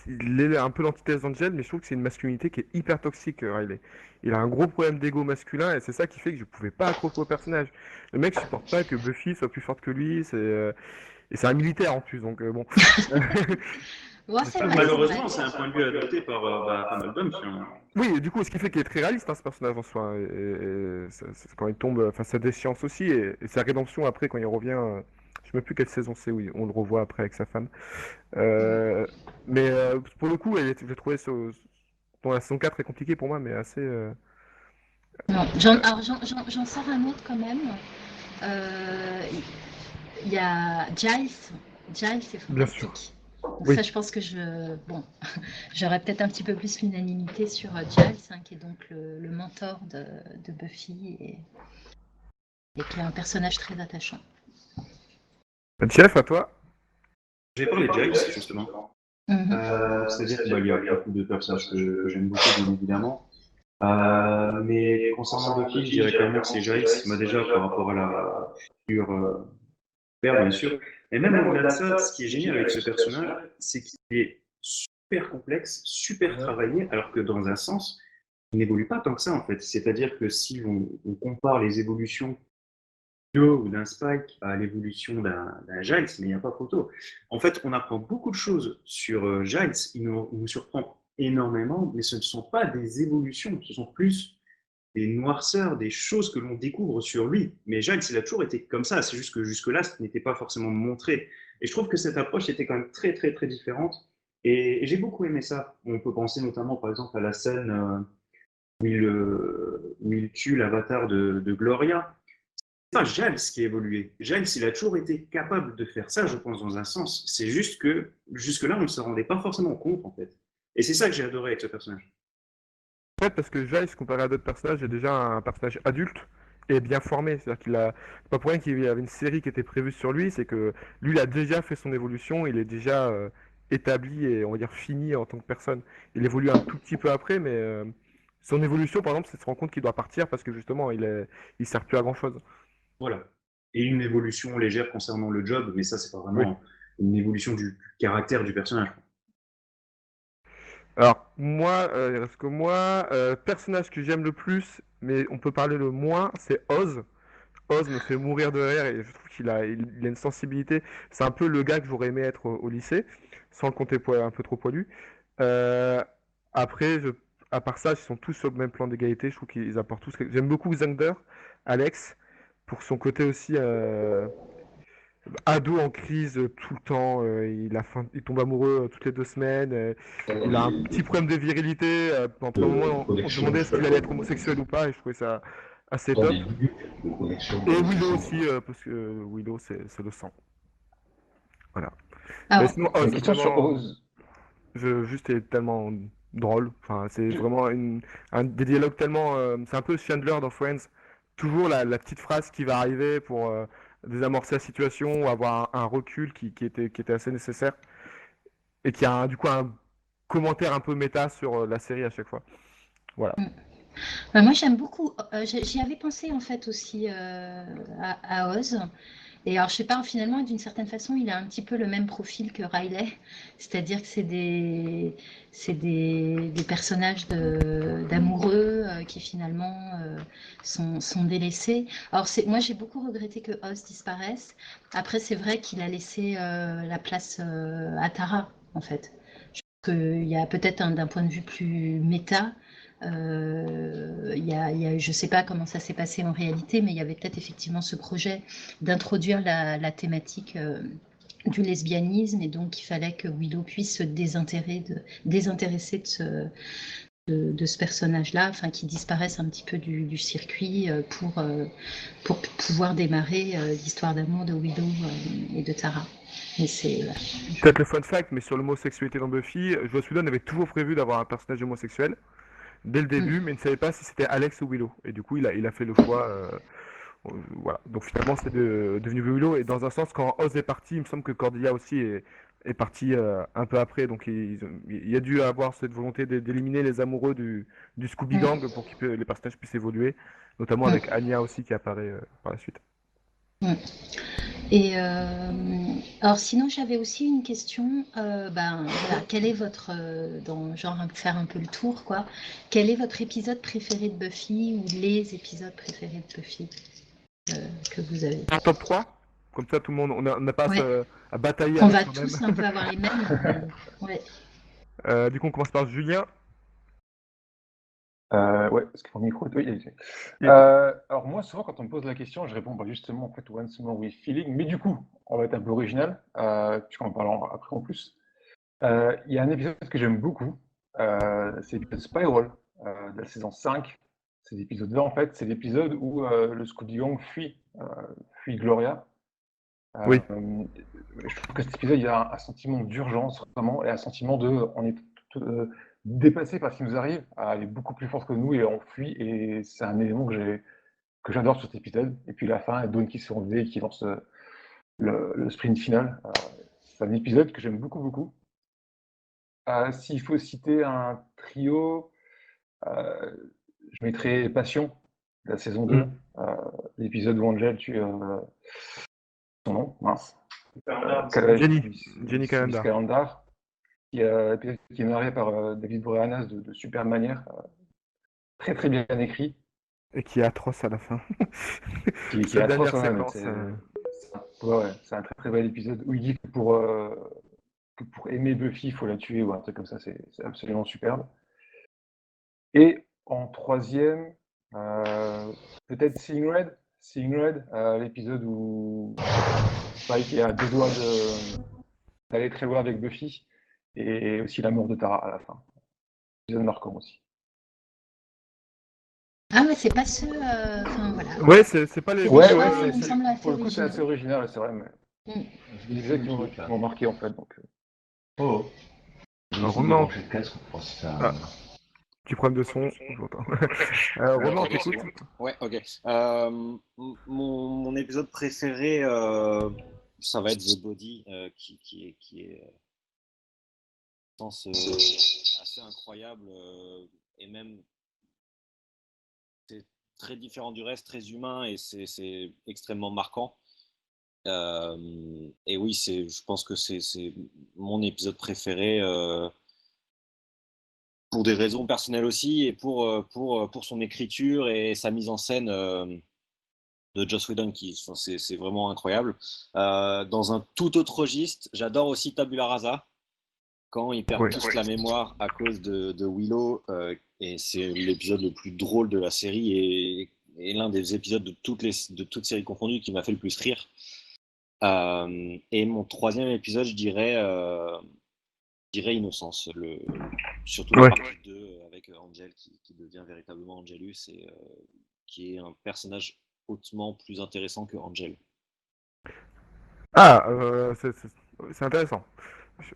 S1: qu'il est un peu l'antithèse d'Angel, mais je trouve que c'est une masculinité qui est hyper toxique, Riley. Il a un gros problème d'ego masculin et c'est ça qui fait que je pouvais pas accrocher au personnage. Le mec supporte pas que Buffy soit plus forte que lui, et c'est un militaire en plus, donc bon.
S3: Ouais, c'est vrai, c'est vrai.
S6: Malheureusement, c'est un point de vue adopté par pas mal d'hommes, finalement.
S1: Oui, et du coup, ce qui fait qu'il est très réaliste, hein, ce personnage en soi. Quand il tombe face à déchéance aussi, et sa rédemption après, quand il revient, je ne sais même plus quelle saison c'est, oui, on le revoit après avec sa femme. Euh, mais pour le coup, j'ai trouvé bon, la saison 4 est compliquée pour moi, mais assez.
S3: Non, alors j'en sors un autre quand même. Euh, Il y a Giles. Giles, c'est
S1: Bien sûr.
S3: fantastique.
S1: Oui.
S3: Ça, je pense que bon, j'aurais peut-être un petit peu plus l'unanimité sur Giles, hein, qui est donc le mentor de Buffy et qui est un personnage très attachant.
S1: Jeff, à toi?
S6: J'ai parlé de Giles, justement.
S3: Mhm.
S6: C'est-à-dire qu'il y a beaucoup de personnages que j'aime beaucoup, bien évidemment. Mais concernant Buffy, je dirais quand même que c'est Giles. Déjà, par rapport à la figure père, bien sûr. Et même au-delà de ça, ce qui est génial avec ce personnage, c'est qu'il est super complexe, super travaillé, alors que dans un sens, il n'évolue pas tant que ça, en fait. C'est-à-dire que si on compare les évolutions ou d'un Spike à l'évolution d'un Giles, mais il n'y a pas photo. En fait, on apprend beaucoup de choses sur Giles, il nous surprend énormément, mais ce ne sont pas des évolutions, ce sont plus des noirceurs, des choses que l'on découvre sur lui. Mais Giles, il a toujours été comme ça, c'est juste que jusque-là, ce n'était pas forcément montré. Et je trouve que cette approche était quand même très, très, très différente. Et j'ai beaucoup aimé ça. On peut penser notamment, par exemple, à la scène où il tue l'avatar de Gloria. C'est pas Giles qui a évolué. Giles, il a toujours été capable de faire ça, je pense, dans un sens. C'est juste que jusque-là, on ne se rendait pas forcément compte, en fait. Et c'est ça que j'ai adoré avec ce personnage.
S1: En fait, parce que Giles, comparé à d'autres personnages, est déjà un personnage adulte et bien formé. C'est-à-dire qu'il a. C'est pas pour rien qu'il y avait une série qui était prévue sur lui, c'est que lui, il a déjà fait son évolution, il est déjà établi et on va dire fini en tant que personne. Il évolue un tout petit peu après, mais son évolution, par exemple, c'est de se rendre compte qu'il doit partir parce que justement, il sert plus à grand-chose.
S6: Voilà. Et une évolution légère concernant le job, mais ça, c'est pas
S1: Oui.
S6: vraiment une évolution du caractère du personnage.
S1: Alors, moi, il reste que moi. Personnage que j'aime le plus, mais on peut parler le moins, c'est Oz. Oz me fait mourir de rire et je trouve il a une sensibilité. C'est un peu le gars que j'aurais aimé être au lycée, sans le compter un peu trop poilu. Euh, après, à part ça, ils sont tous sur le même plan d'égalité. Je trouve qu'ils apportent tous. J'aime beaucoup Xander, Alex, pour son côté aussi ado en crise tout le temps. Il tombe amoureux toutes les 2 semaines. Il a un petit problème de virilité. Pendant un moment, on se demandait est-ce qu'il allait être homosexuel ou pas, et je trouvais ça assez
S7: Dans
S1: top.
S7: des minutes de connexion.
S1: Et Willow aussi, parce que Willow, c'est le sang. Voilà. Mais
S3: Alors,
S1: sinon,
S2: Une
S1: Oz,
S2: question sur
S1: vraiment,
S2: Oz.
S1: juste est tellement drôle. Enfin, c'est vraiment des dialogues tellement. C'est un peu Chandler dans Friends. Toujours la petite phrase qui va arriver pour désamorcer la situation ou avoir un recul qui était assez nécessaire. Et qui a du coup un commentaire un peu méta sur la série à chaque fois. Voilà.
S3: bah, moi j'aime beaucoup. J'y avais pensé en fait aussi à Oz. Et alors je sais pas, finalement d'une certaine façon il a un petit peu le même profil que Riley, c'est-à-dire que c'est des personnages d'amoureux qui finalement sont délaissés. Alors moi j'ai beaucoup regretté que Oz disparaisse. Après c'est vrai qu'il a laissé la place à Tara en fait. Il y a peut-être d'un point de vue plus méta, je ne sais pas comment ça s'est passé en réalité, mais il y avait peut-être effectivement ce projet d'introduire la thématique du lesbianisme, et donc il fallait que Willow puisse se désintéresser de ce personnage-là, enfin qu'il disparaisse un petit peu du circuit pour pouvoir démarrer l'histoire d'amour de Willow et de Tara. Mais c'est
S1: Peut-être le fun fact, mais sur l'homosexualité dans Buffy, Joss Whedon avait toujours prévu d'avoir un personnage homosexuel dès le
S3: Mm.
S1: début, mais il ne savait pas si c'était Alex ou Willow. Et du coup, il a fait le choix. Voilà. Donc finalement, c'est devenu Willow. Et dans un sens, quand Oz est parti, il me semble que Cordelia aussi est parti un peu après. Donc il y a dû avoir cette volonté d'éliminer les amoureux du Scooby
S3: Mm.
S1: Gang pour que les personnages puissent évoluer, notamment
S3: Mm.
S1: avec Anya aussi qui apparaît par la suite.
S3: Mm. Et alors sinon j'avais aussi une question, voilà, quel est votre, faire un peu le tour quoi, quel est votre épisode préféré de Buffy ou les épisodes préférés de Buffy que vous avez?
S1: Un top 3. Comme ça, tout le monde, on n'a pas
S3: Ouais,
S1: à batailler
S3: on
S1: avec
S3: va
S1: soi-même.
S3: tous un peu avoir les mêmes, mais ouais.
S1: Du coup, on commence par Julien.
S2: Ouais, parce que mon micro, oui, alors moi, souvent, quand on me pose la question, je réponds justement, en fait, Once More with Feeling, mais du coup, on va être un peu original, puisqu'on en parlera après en plus. Il y a un épisode que j'aime beaucoup, c'est l'épisode Spiral de la saison 5. Cet épisode-là, en fait, c'est l'épisode où le Scooby Gang fuit Gloria.
S1: Oui.
S2: Je trouve que cet épisode, il y a un sentiment d'urgence, vraiment, et un sentiment on est dépassé par ce qui nous arrive, elle est beaucoup plus forte que nous et on fuit, et c'est un élément que j'adore sur cet épisode. Et puis la fin, Dawn qui se fait enlever et qui lance le sprint final. C'est un épisode que j'aime beaucoup, beaucoup. S'il faut citer un trio, euh, je mettrais Passion, de la saison 2, l'épisode où Angel tue son nom, mince.
S1: Jenny Calendar.
S2: Calendar, qui est narré par David Boreanaz de super manière, très très bien écrit.
S1: Et qui est atroce à la fin.
S2: Qui est
S1: Cette
S2: atroce,
S1: dernière
S2: ouais,
S1: séquence.
S2: c'est un très très bel épisode où il dit que pour aimer Buffy, il faut la tuer ou un truc comme ça, c'est absolument superbe. Et en troisième, peut-être Seeing Red, l'épisode où Spike est à deux doigts d'aller très loin avec Buffy, et aussi la mort de Tara à la fin. Épisode marquant aussi.
S3: Ah ouais, c'est pas ceux, enfin voilà.
S1: Ouais, c'est pas les.
S3: C'est des choix, il me semble, assez
S2: pour le coup, c'est assez
S3: originaux.
S2: original, c'est vrai, mais
S3: Mm.
S2: c'est des épisodes qui m'ont marqué en fait. Donc,
S7: Oh.
S1: Romain,
S7: Le casque pour voir si ça.
S1: petit problème de son, j'entends. Romain, on t'écoute.
S5: Ouais, ok. Mon épisode préféré, ça va être The Body, qui est je pense, assez incroyable, et même c'est très différent du reste, très humain, et c'est extrêmement marquant. Et oui, je pense que c'est mon épisode préféré, pour des raisons personnelles aussi, et pour son écriture et sa mise en scène de Joss Whedon, c'est vraiment incroyable. Dans un tout autre registre, j'adore aussi Tabula Rasa, quand ils perdent tous la mémoire à cause de Willow, et c'est l'épisode le plus drôle de la série, et l'un des épisodes de toutes séries confondues qui m'a fait le plus rire. Et mon troisième épisode, je dirais Innocence, surtout la partie 2 avec Angel qui devient véritablement Angelus, et qui est un personnage hautement plus intéressant que Angel.
S1: Ah, c'est intéressant.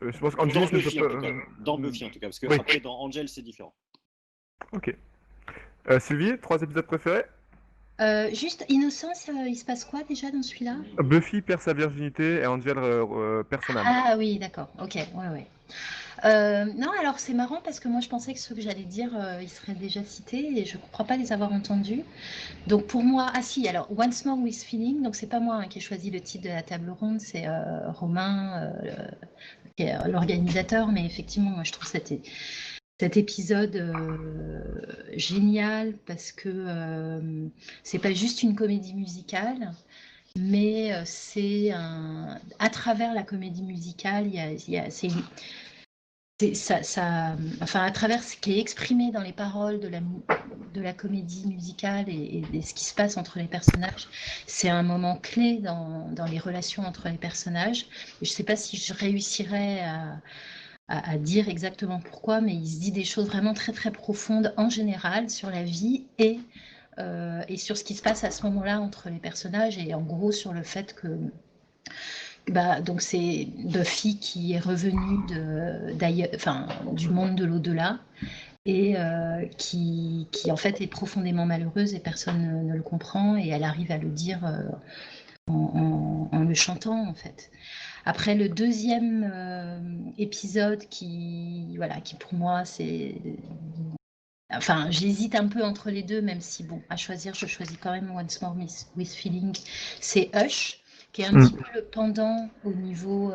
S1: Je pense
S5: Dans
S1: qu'Angelis ne
S5: Buffy, en
S1: peut
S5: tout cas.
S1: pas.
S5: Dans Buffy, en tout cas, parce que
S1: Oui.
S5: après, dans Angel, c'est différent.
S1: Ok. Sylvie, 3 épisodes préférés?
S3: Juste, Innocence, il se passe quoi déjà dans celui-là?
S1: Buffy perd sa virginité et Angel perd son âme.
S3: Ah oui, d'accord, ok, ouais, ouais. Non, alors c'est marrant parce que moi je pensais que ceux que j'allais dire, ils seraient déjà cités et je ne crois pas les avoir entendus. Donc pour moi, ah si, alors Once More with Feeling, donc c'est pas moi qui ai choisi le titre de la table ronde, c'est Romain, qui est l'organisateur, mais effectivement, moi je trouve cet épisode génial parce que c'est pas juste une comédie musicale, mais c'est à travers la comédie musicale, enfin à travers ce qui est exprimé dans les paroles de la comédie musicale et ce qui se passe entre les personnages, c'est un moment clé dans les relations entre les personnages. Je ne sais pas si je réussirais à dire exactement pourquoi, mais il se dit des choses vraiment très très profondes en général sur la vie et sur ce qui se passe à ce moment-là entre les personnages et en gros sur le fait que donc c'est Buffy qui est revenue du monde de l'au-delà et qui en fait est profondément malheureuse et personne ne le comprend et elle arrive à le dire en le chantant en fait. Après le deuxième épisode qui pour moi c'est... Enfin, j'hésite un peu entre les deux, même si, bon, à choisir, je choisis quand même Once More with Feeling. C'est Hush, qui est un petit peu le pendant au niveau...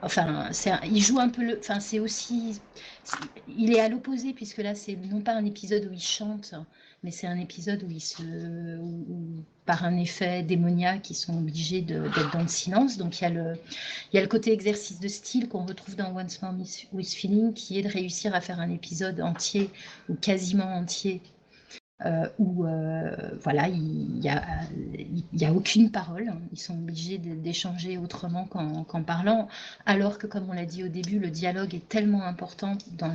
S3: enfin, il joue un peu le... Enfin, c'est aussi... Il est à l'opposé, puisque là, c'est non pas un épisode où il chante, mais c'est un épisode où, par un effet démoniaque, ils sont obligés d'être dans le silence. Donc, il y a le côté exercice de style qu'on retrouve dans Once More with Feeling, qui est de réussir à faire un épisode entier, ou quasiment entier, où voilà, il y a aucune parole. Ils sont obligés d'échanger autrement qu'en parlant, alors que, comme on l'a dit au début, le dialogue est tellement important dans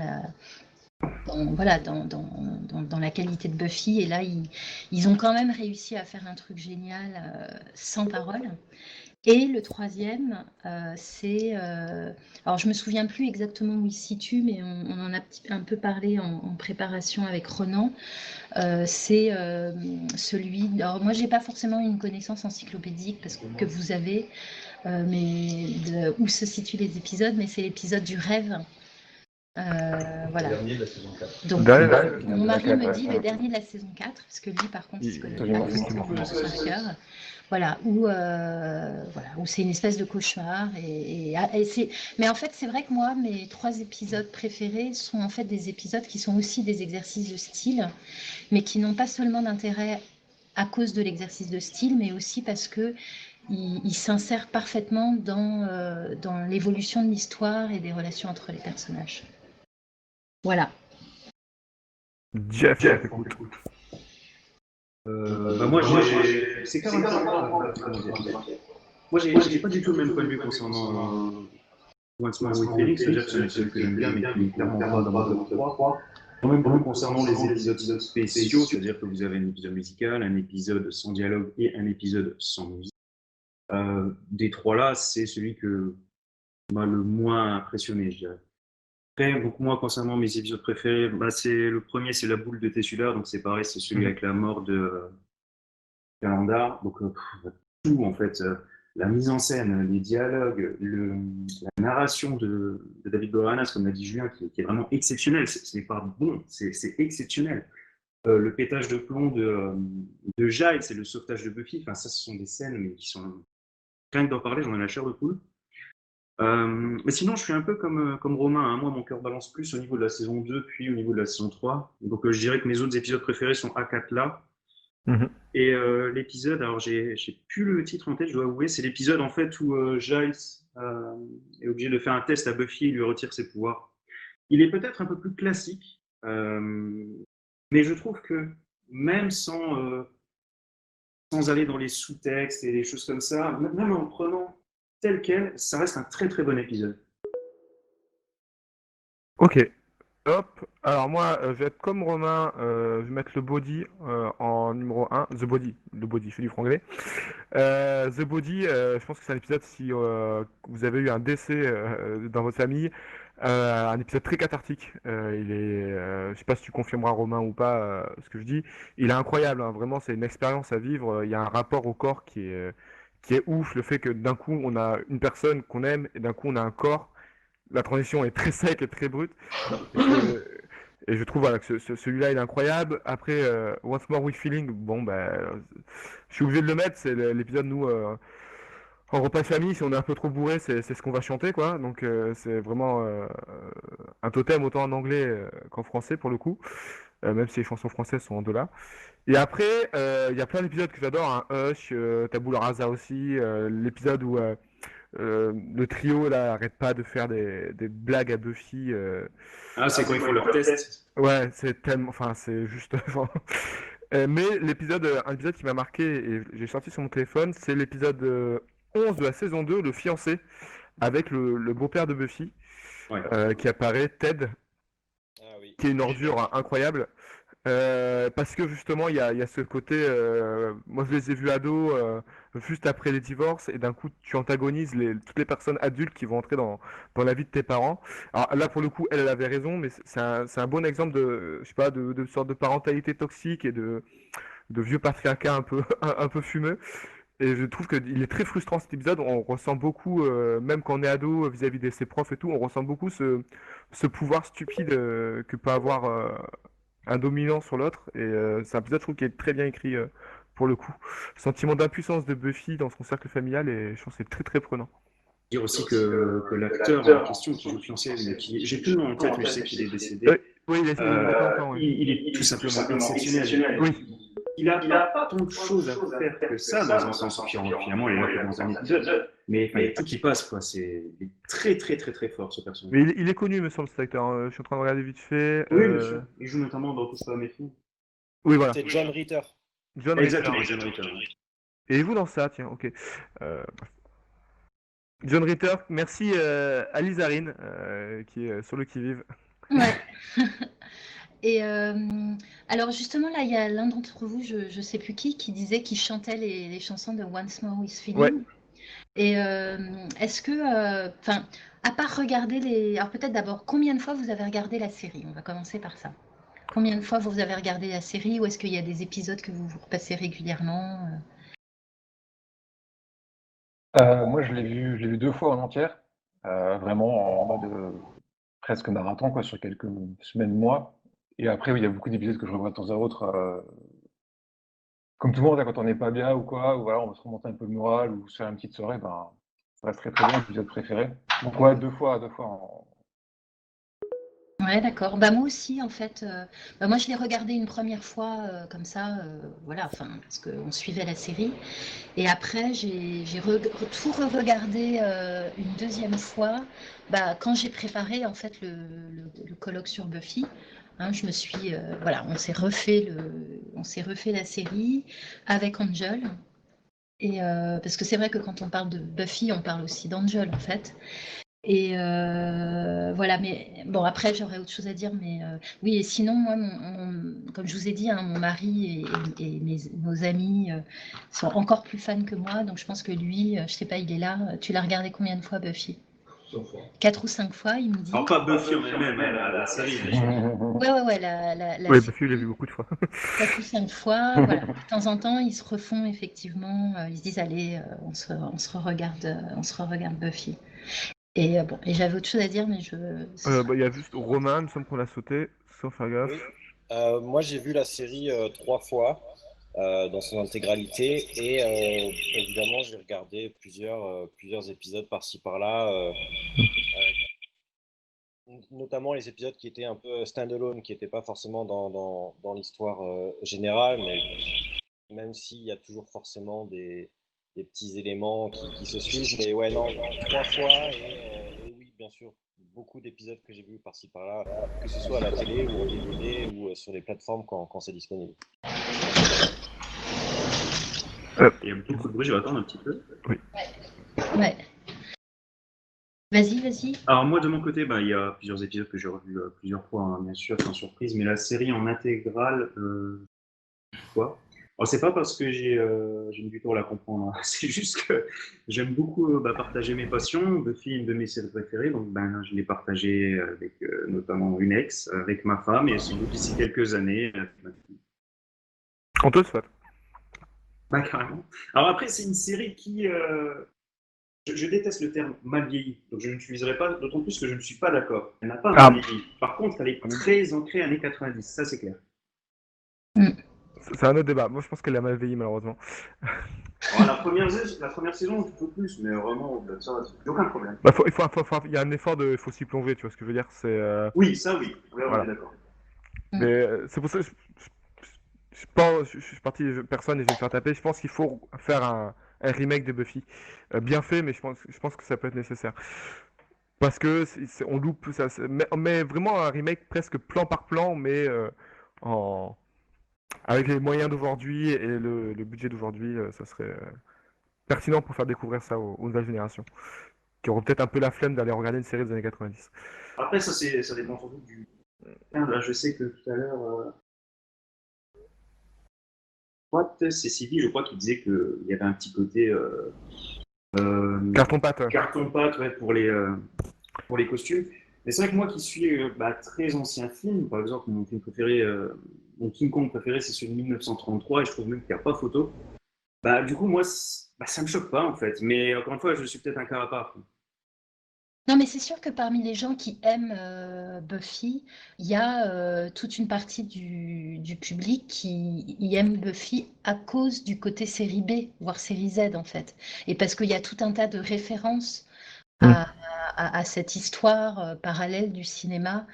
S3: la qualité de Buffy. Et là, ils ont quand même réussi à faire un truc génial sans parole. Et le troisième, c'est... alors, je ne me souviens plus exactement où il se situe, mais on en a un peu parlé en préparation avec Ronan. C'est celui... Alors, moi, je n'ai pas forcément une connaissance encyclopédique parce que vous avez, mais où se situent les épisodes, mais c'est l'épisode du rêve. Voilà.
S7: Le dernier de la saison 4.
S3: Donc, mon mari me dit le dernier de la saison 4, parce que lui, par contre, il se connaît pas, par cœur. Voilà, où c'est une espèce de cauchemar. Mais en fait, c'est vrai que moi, mes 3 épisodes préférés sont en fait des épisodes qui sont aussi des exercices de style, mais qui n'ont pas seulement d'intérêt à cause de l'exercice de style, mais aussi parce que il s'insère parfaitement dans l'évolution de l'histoire et des relations entre les personnages. Voilà.
S1: Jeff, on t'écoute.
S6: Moi, c'est quand même moi, j'ai pas du tout le même point de vue concernant Once More with Feeling, c'est-à-dire que c'est un épisode que j'aime bien, mais qui n'est clairement pas dans mon top 3. Quand même plus concernant les épisodes spéciaux, c'est-à-dire que vous avez un épisode musical, un épisode sans dialogue et un épisode sans musique. Des 3 là, c'est celui que m'a le moins impressionné, je dirais. Après, donc moi, concernant mes épisodes préférés, le premier, c'est La boule de Tessula, donc c'est pareil, c'est celui avec la mort de Calendar. Donc tout, en fait, la mise en scène, les dialogues, la narration de David Boreanaz, comme l'a dit Julien, qui est vraiment exceptionnel. C'est pas bon, c'est exceptionnel. Le pétage de plomb de Giles et le sauvetage de Buffy, enfin ça, ce sont des scènes mais qui sont... Rien que d'en parler, j'en ai la chair de poule. Mais sinon, je suis un peu comme Romain, hein. Moi, mon cœur balance plus au niveau de la saison 2, puis au niveau de la saison 3. Donc, je dirais que mes autres épisodes préférés sont A4 là. Et l'épisode, alors j'ai plus le titre en tête, je dois avouer, c'est l'épisode en fait où Giles est obligé de faire un test à Buffy et lui retire ses pouvoirs. Il est peut-être un peu plus classique, mais je trouve que même sans aller dans les sous-textes et des choses comme ça, même en le prenant tel quel, ça reste un très très bon épisode.
S1: Ok. Hop, alors moi, je vais être comme Romain, je vais mettre le Body en numéro 1, The Body, le Body, je fais du franglais. The Body, je pense que c'est un épisode si vous avez eu un décès dans votre famille, un épisode très cathartique. Je sais pas si tu confirmeras Romain ou pas ce que je dis. Il est incroyable, hein, vraiment, c'est une expérience à vivre. Il y a un rapport au corps qui est ouf. Le fait que d'un coup on a une personne qu'on aime et d'un coup on a un corps. La transition est très sec et très brute. Et je trouve voilà, que celui-là il est incroyable. Après, Once More With Feeling, bon ben, je suis obligé de le mettre. C'est l'épisode nous en repas de famille, si on est un peu trop bourré, c'est ce qu'on va chanter quoi. Donc c'est vraiment un totem autant en anglais qu'en français pour le coup, même si les chansons françaises sont en dollars. Et après, il y a plein d'épisodes que j'adore, hein. Hush, Tabula Rasa aussi, l'épisode où le trio là arrête pas de faire des blagues à Buffy.
S6: Ah, c'est quand ils font leur test.
S1: Ouais, c'est tellement, enfin c'est juste. Mais un épisode qui m'a marqué et j'ai sorti sur mon téléphone, c'est l'épisode 11 de la saison 2, le fiancé, avec le beau-père de Buffy,
S6: Ouais.
S1: qui apparaît, Ted,
S5: Ah oui.
S1: qui est une ordure incroyable. Parce que justement, il y a ce côté. Moi, je les ai vus ados juste après les divorces, et d'un coup, tu antagonises toutes les personnes adultes qui vont entrer dans la vie de tes parents. Alors là, pour le coup, elle avait raison, mais c'est un bon exemple de, je sais pas, de sorte de parentalité toxique et de vieux patriarcat un peu, un peu fumeux. Et je trouve qu'il est très frustrant cet épisode. On ressent beaucoup, même quand on est ado vis-à-vis de ses profs et tout, on ressent beaucoup ce pouvoir stupide que peut avoir un dominant sur l'autre. Et c'est un épisode, je trouve, qui est très bien écrit pour le coup. Le sentiment d'impuissance de Buffy dans son cercle familial, et je trouve que c'est très très prenant.
S6: Dire aussi que l'acteur en question qui joue le fiancé, j'ai plus le nom en tête, mais je sais qu'il est décédé.
S1: Oui, il y a pas longtemps, oui.
S6: Il est tout simplement exceptionnel.
S1: Oui.
S6: Il n'a pas tant de choses à faire que ça dans un sens. Finalement, il est là que dans un épisode. Mais il y a tout qui passe, quoi. Il est très, très, très, très fort, ce personnage.
S1: Mais il est connu, me semble, cet acteur, hein. Je suis en train de regarder vite fait.
S6: Oui, monsieur. Il joue notamment dans Touche pas à mes filles.
S1: Oui, voilà.
S5: C'est John Ritter.
S1: John Ritter.
S6: Exactement, John Ritter.
S1: Et il joue dans ça, tiens, ok. John Ritter, merci à Lizarine, qui est sur le qui-vive.
S3: Ouais. Et alors justement là, il y a l'un d'entre vous, je sais plus qui disait qu'il chantait les chansons de Once More With Feeling.
S1: Ouais.
S3: Et est-ce que, enfin, à part regarder alors peut-être d'abord, combien de fois vous avez regardé la série? On va commencer par ça. Combien de fois vous avez regardé la série, ou est-ce qu'il y a des épisodes que vous repassez régulièrement?
S2: Moi, je l'ai vu 2 fois en entière, vraiment en mode presque marathon, quoi, sur quelques semaines, mois. Et après, oui, il y a beaucoup d'épisodes que je revois de temps à autre, comme tout le monde, hein, quand on n'est pas bien ou quoi, ou voilà, on veut se remonter un peu le moral ou se faire une petite soirée, ben, ça reste très très bien, l'épisode préféré. Donc ouais, 2 fois en...
S3: Ouais, d'accord. Bah moi aussi, en fait, bah moi je l'ai regardé une première fois comme ça, voilà, enfin, parce qu'on suivait la série. Et après, j'ai tout re-regardé une deuxième fois, bah, quand j'ai préparé en fait le colloque sur Buffy. Hein, je me suis, voilà, on s'est refait la série avec Angel. Et parce que c'est vrai que quand on parle de Buffy, on parle aussi d'Angel en fait. Et voilà, mais bon, après, j'aurais autre chose à dire, mais oui, et sinon, moi, comme je vous ai dit, hein, mon mari et nos amis sont encore plus fans que moi, donc je pense que lui, je sais pas, il est là. Tu l'as regardé combien de fois, Buffy? 4 ou 5 fois, il me dit.
S6: Alors, pas Buffy en elle-même, la série.
S3: Ouais,
S1: Oui, Buffy, je l'ai vu beaucoup de fois.
S3: 4 ou 5 fois, voilà. De temps en temps, ils se refont effectivement, ils se disent, allez, on se re-regarde Buffy. Et bon, et j'avais autre chose à dire, mais
S1: Il y a juste Romain, il me semble qu'on l'a sauté, sans faire gaffe.
S5: Oui. Moi, j'ai vu la série 3 fois dans son intégralité et évidemment, j'ai regardé plusieurs épisodes par-ci par-là, notamment les épisodes qui étaient un peu stand-alone, qui n'étaient pas forcément dans l'histoire générale, mais même s'il y a toujours forcément des petits éléments qui se suivent. Mais ouais, non, 3 fois et oui, bien sûr, beaucoup d'épisodes que j'ai vus par-ci par-là, que ce soit à la télé ou en DVD ou sur les plateformes quand c'est disponible.
S6: Il y a beaucoup de bruit, je vais attendre un petit peu.
S1: Oui.
S3: Ouais. Vas-y.
S6: Alors moi, de mon côté, il y a plusieurs épisodes que j'ai revus plusieurs fois, hein, bien sûr, sans surprise, mais la série en intégrale, quoi. Alors c'est pas parce que j'ai mis du temps à la comprendre, hein. C'est juste que j'aime beaucoup partager mes passions. Buffy est une de mes séries préférées, donc je l'ai partagée avec notamment une ex, avec ma femme, et sans doute d'ici quelques années, avec ma fille.
S1: On te le souhaite.
S6: Carrément. Alors après, c'est une série qui... je déteste le terme mal vieilli, donc je n'utiliserai pas, d'autant plus que je ne suis pas d'accord. Elle n'a pas
S1: Ah,
S6: mal vieilli. Par contre, elle est très ancrée années 90, ça c'est clair.
S1: c'est un autre débat. Moi, je pense qu'elle a mal vieilli, malheureusement.
S6: Alors, la première saison, un petit peu plus, mais vraiment, au-delà de ça, j'ai aucun problème.
S1: Il y a un effort il faut s'y plonger, tu vois ce que je veux dire.
S6: Oui, ça oui, on
S1: Voilà.
S6: est d'accord.
S1: Mais c'est pour ça que je pense, je suis parti de personne et je vais me faire taper. Je pense qu'il faut faire un remake de Buffy. Bien fait, mais je pense que ça peut être nécessaire. Parce que on loupe ça. Mais vraiment un remake presque plan par plan, mais en, avec les moyens d'aujourd'hui et le budget d'aujourd'hui, ça serait pertinent pour faire découvrir ça aux nouvelles générations, qui auront peut-être un peu la flemme d'aller regarder une série des années 90.
S6: Après, ça dépend surtout du. Là, je sais que tout à l'heure, c'est Sylvie, je crois, qui disait qu'il y avait un petit côté
S1: Carton-pâte.
S6: carton-pâte, ouais, pour les costumes. Mais c'est vrai que moi qui suis très ancien film, par exemple, mon film préféré, mon King Kong préféré, c'est celui de 1933, et je trouve même qu'il n'y a pas photo. Du coup, moi, ça me choque pas, en fait. Mais encore une fois, je suis peut-être un cas à part.
S3: Non, mais c'est sûr que parmi les gens qui aiment Buffy, il y a toute une partie du public qui y aime Buffy à cause du côté série B, voire série Z en fait. Et parce qu'il y a tout un tas de références à, à cette histoire parallèle du cinéma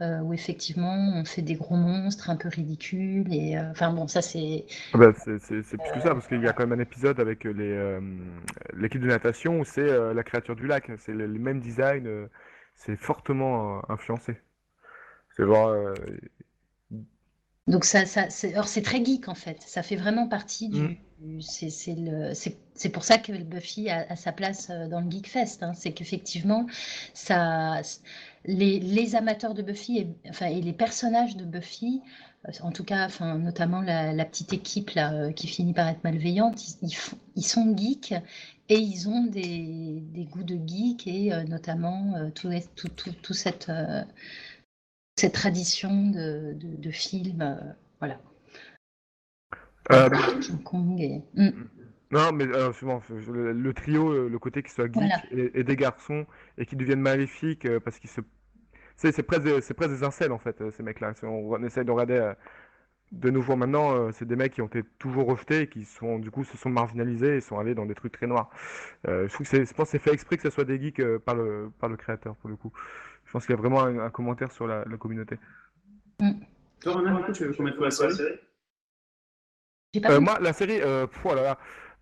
S3: où effectivement on fait des gros monstres un peu ridicules. Et enfin bon, ça c'est.
S1: Ah bah, c'est plus que ça, parce qu'il y a quand même un épisode avec l'équipe de natation où c'est la créature du lac. C'est le même design, c'est fortement influencé. C'est voir.
S3: Donc alors c'est très geek en fait. Ça fait vraiment partie
S1: Mm.
S3: c'est pour ça que Buffy a sa place dans le Geekfest. Hein. C'est qu'effectivement, ça, les amateurs de Buffy et les personnages de Buffy, en tout cas, enfin, notamment la petite équipe là, qui finit par être malveillante, ils sont geeks et ils ont des goûts de geek et notamment tout cette tradition de films, voilà.
S1: Euh,
S3: King Kong et...
S1: non, mais souvent, le trio, le côté qu'ils soient
S3: Voilà.
S1: geeks et des garçons et qui deviennent maléfiques parce qu'ils se. C'est presque des incels en fait, ces mecs-là. Si on essaye de regarder de nouveau maintenant, c'est des mecs qui ont été toujours rejetés et qui sont du coup se sont marginalisés et sont allés dans des trucs très noirs. Je trouve que je pense que c'est fait exprès que ce soit des geeks par le créateur pour le coup. Je pense qu'il y a vraiment un commentaire sur la communauté.
S6: Toi, Ronan, du coup, tu as vu combien de fois la série?
S3: J'ai pas compris.
S1: Moi, la série, oh là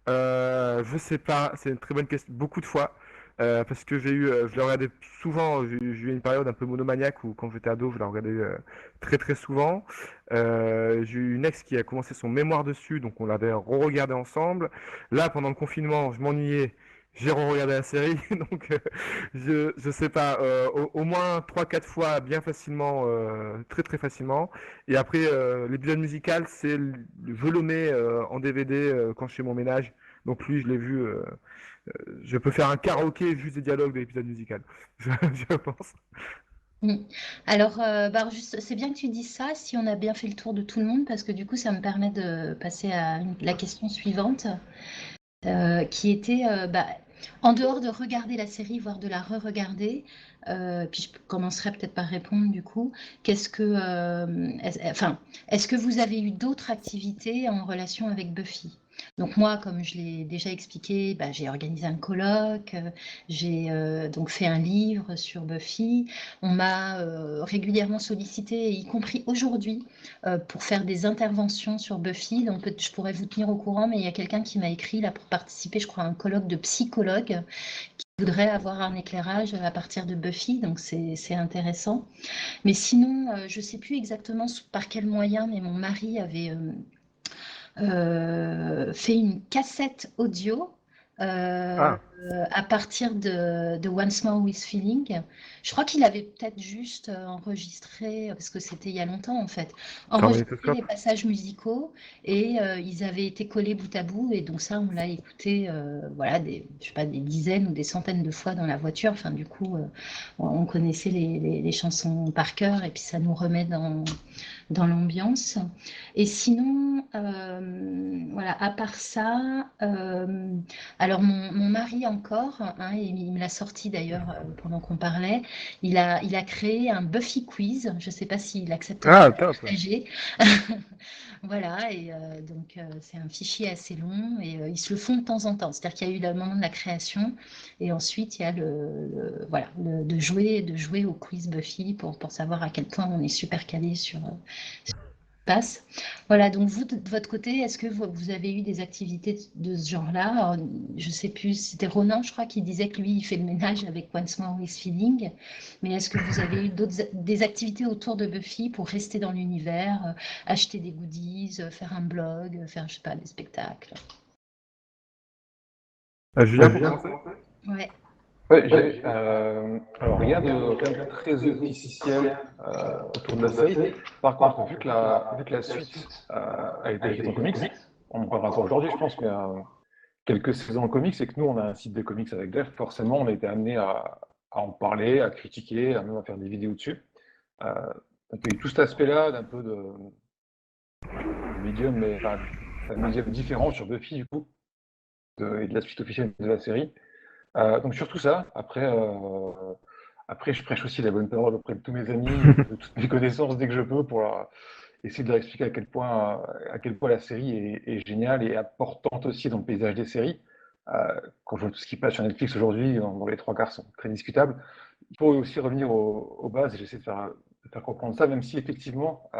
S1: là, je sais pas, c'est une très bonne question, beaucoup de fois, parce que je l'ai regardé souvent, j'ai eu une période un peu monomaniaque où quand j'étais ado, je la regardais très très souvent. J'ai eu une ex qui a commencé son mémoire dessus, donc on l'avait re-regardé ensemble. Là, pendant le confinement, je m'ennuyais, j'ai re-regardé la série, donc je sais pas, au moins 3 4 fois bien facilement, très très facilement. Et après, l'épisode musical, je le mets en DVD quand je fais mon ménage. Donc lui, je l'ai vu. Je peux faire un karaoké juste des dialogues de l'épisode musical. Je pense.
S3: Alors, juste, c'est bien que tu dises ça, si on a bien fait le tour de tout le monde, parce que du coup, ça me permet de passer à la question suivante, qui était, en dehors de regarder la série, voire de la re-regarder, puis je commencerai peut-être par répondre du coup, est-ce que vous avez eu d'autres activités en relation avec Buffy? Donc moi, comme je l'ai déjà expliqué, j'ai organisé un colloque, j'ai donc fait un livre sur Buffy. On m'a régulièrement sollicité, y compris aujourd'hui, pour faire des interventions sur Buffy. Donc je pourrais vous tenir au courant, mais il y a quelqu'un qui m'a écrit là pour participer, je crois, à un colloque de psychologues qui voudrait avoir un éclairage à partir de Buffy. Donc c'est intéressant. Mais sinon, je ne sais plus exactement par quel moyen, mais mon mari avait fait une cassette audio à partir de Once More with Feeling. Je crois qu'il avait peut-être juste enregistré, parce que c'était il y a longtemps en fait, enregistré les passages musicaux et ils avaient été collés bout à bout et donc ça on l'a écouté voilà, je sais pas, des dizaines ou des centaines de fois dans la voiture. Enfin du coup on connaissait les chansons par cœur et puis ça nous remet dans l'ambiance. Et sinon, voilà, à part ça, alors mon mari encore, hein, il me l'a sorti d'ailleurs pendant qu'on parlait, il a créé un Buffy quiz, je ne sais pas s'il accepterait
S1: Ah,
S3: de
S1: top.
S3: partager. Voilà, et donc c'est un fichier assez long et ils se le font de temps en temps. C'est-à-dire qu'il y a eu le moment de la création et ensuite il y a voilà, de jouer au quiz Buffy pour savoir à quel point on est super calé sur ce qui se passe. Voilà, donc vous, de votre côté, est-ce que vous avez eu des activités de ce genre-là? Alors, je sais plus, c'était Ronan, je crois, qui disait que lui, il fait le ménage avec Once More with Feeling. Mais est-ce que vous avez eu des activités autour de Buffy pour rester dans l'univers, acheter des goodies, faire un blog, faire, je sais pas, des spectacles?
S1: Julien, pour commencer?
S3: Ouais.
S2: Ouais, alors rien de très officiel autour de la série. Par contre, vu que la suite a été écrite en comics, on en parlera pas aujourd'hui, je pense, mais quelques saisons en comics, et que nous, on a un site de comics avec Jeff, forcément, on a été amené à en parler, à critiquer, à même à faire des vidéos dessus. Donc il y a eu tout cet aspect-là d'un peu de médium, mais enfin, un médium différent sur Buffy, du coup, et de la suite officielle de la série. Donc surtout ça. Après, je prêche aussi la bonne parole auprès de tous mes amis, de toutes mes connaissances dès que je peux pour essayer de leur expliquer à quel point la série est géniale et importante aussi dans le paysage des séries. Quand je vois tout ce qui passe sur Netflix aujourd'hui, dont les trois quarts sont très discutables, il faut aussi revenir aux bases et j'essaie de faire comprendre ça, même si effectivement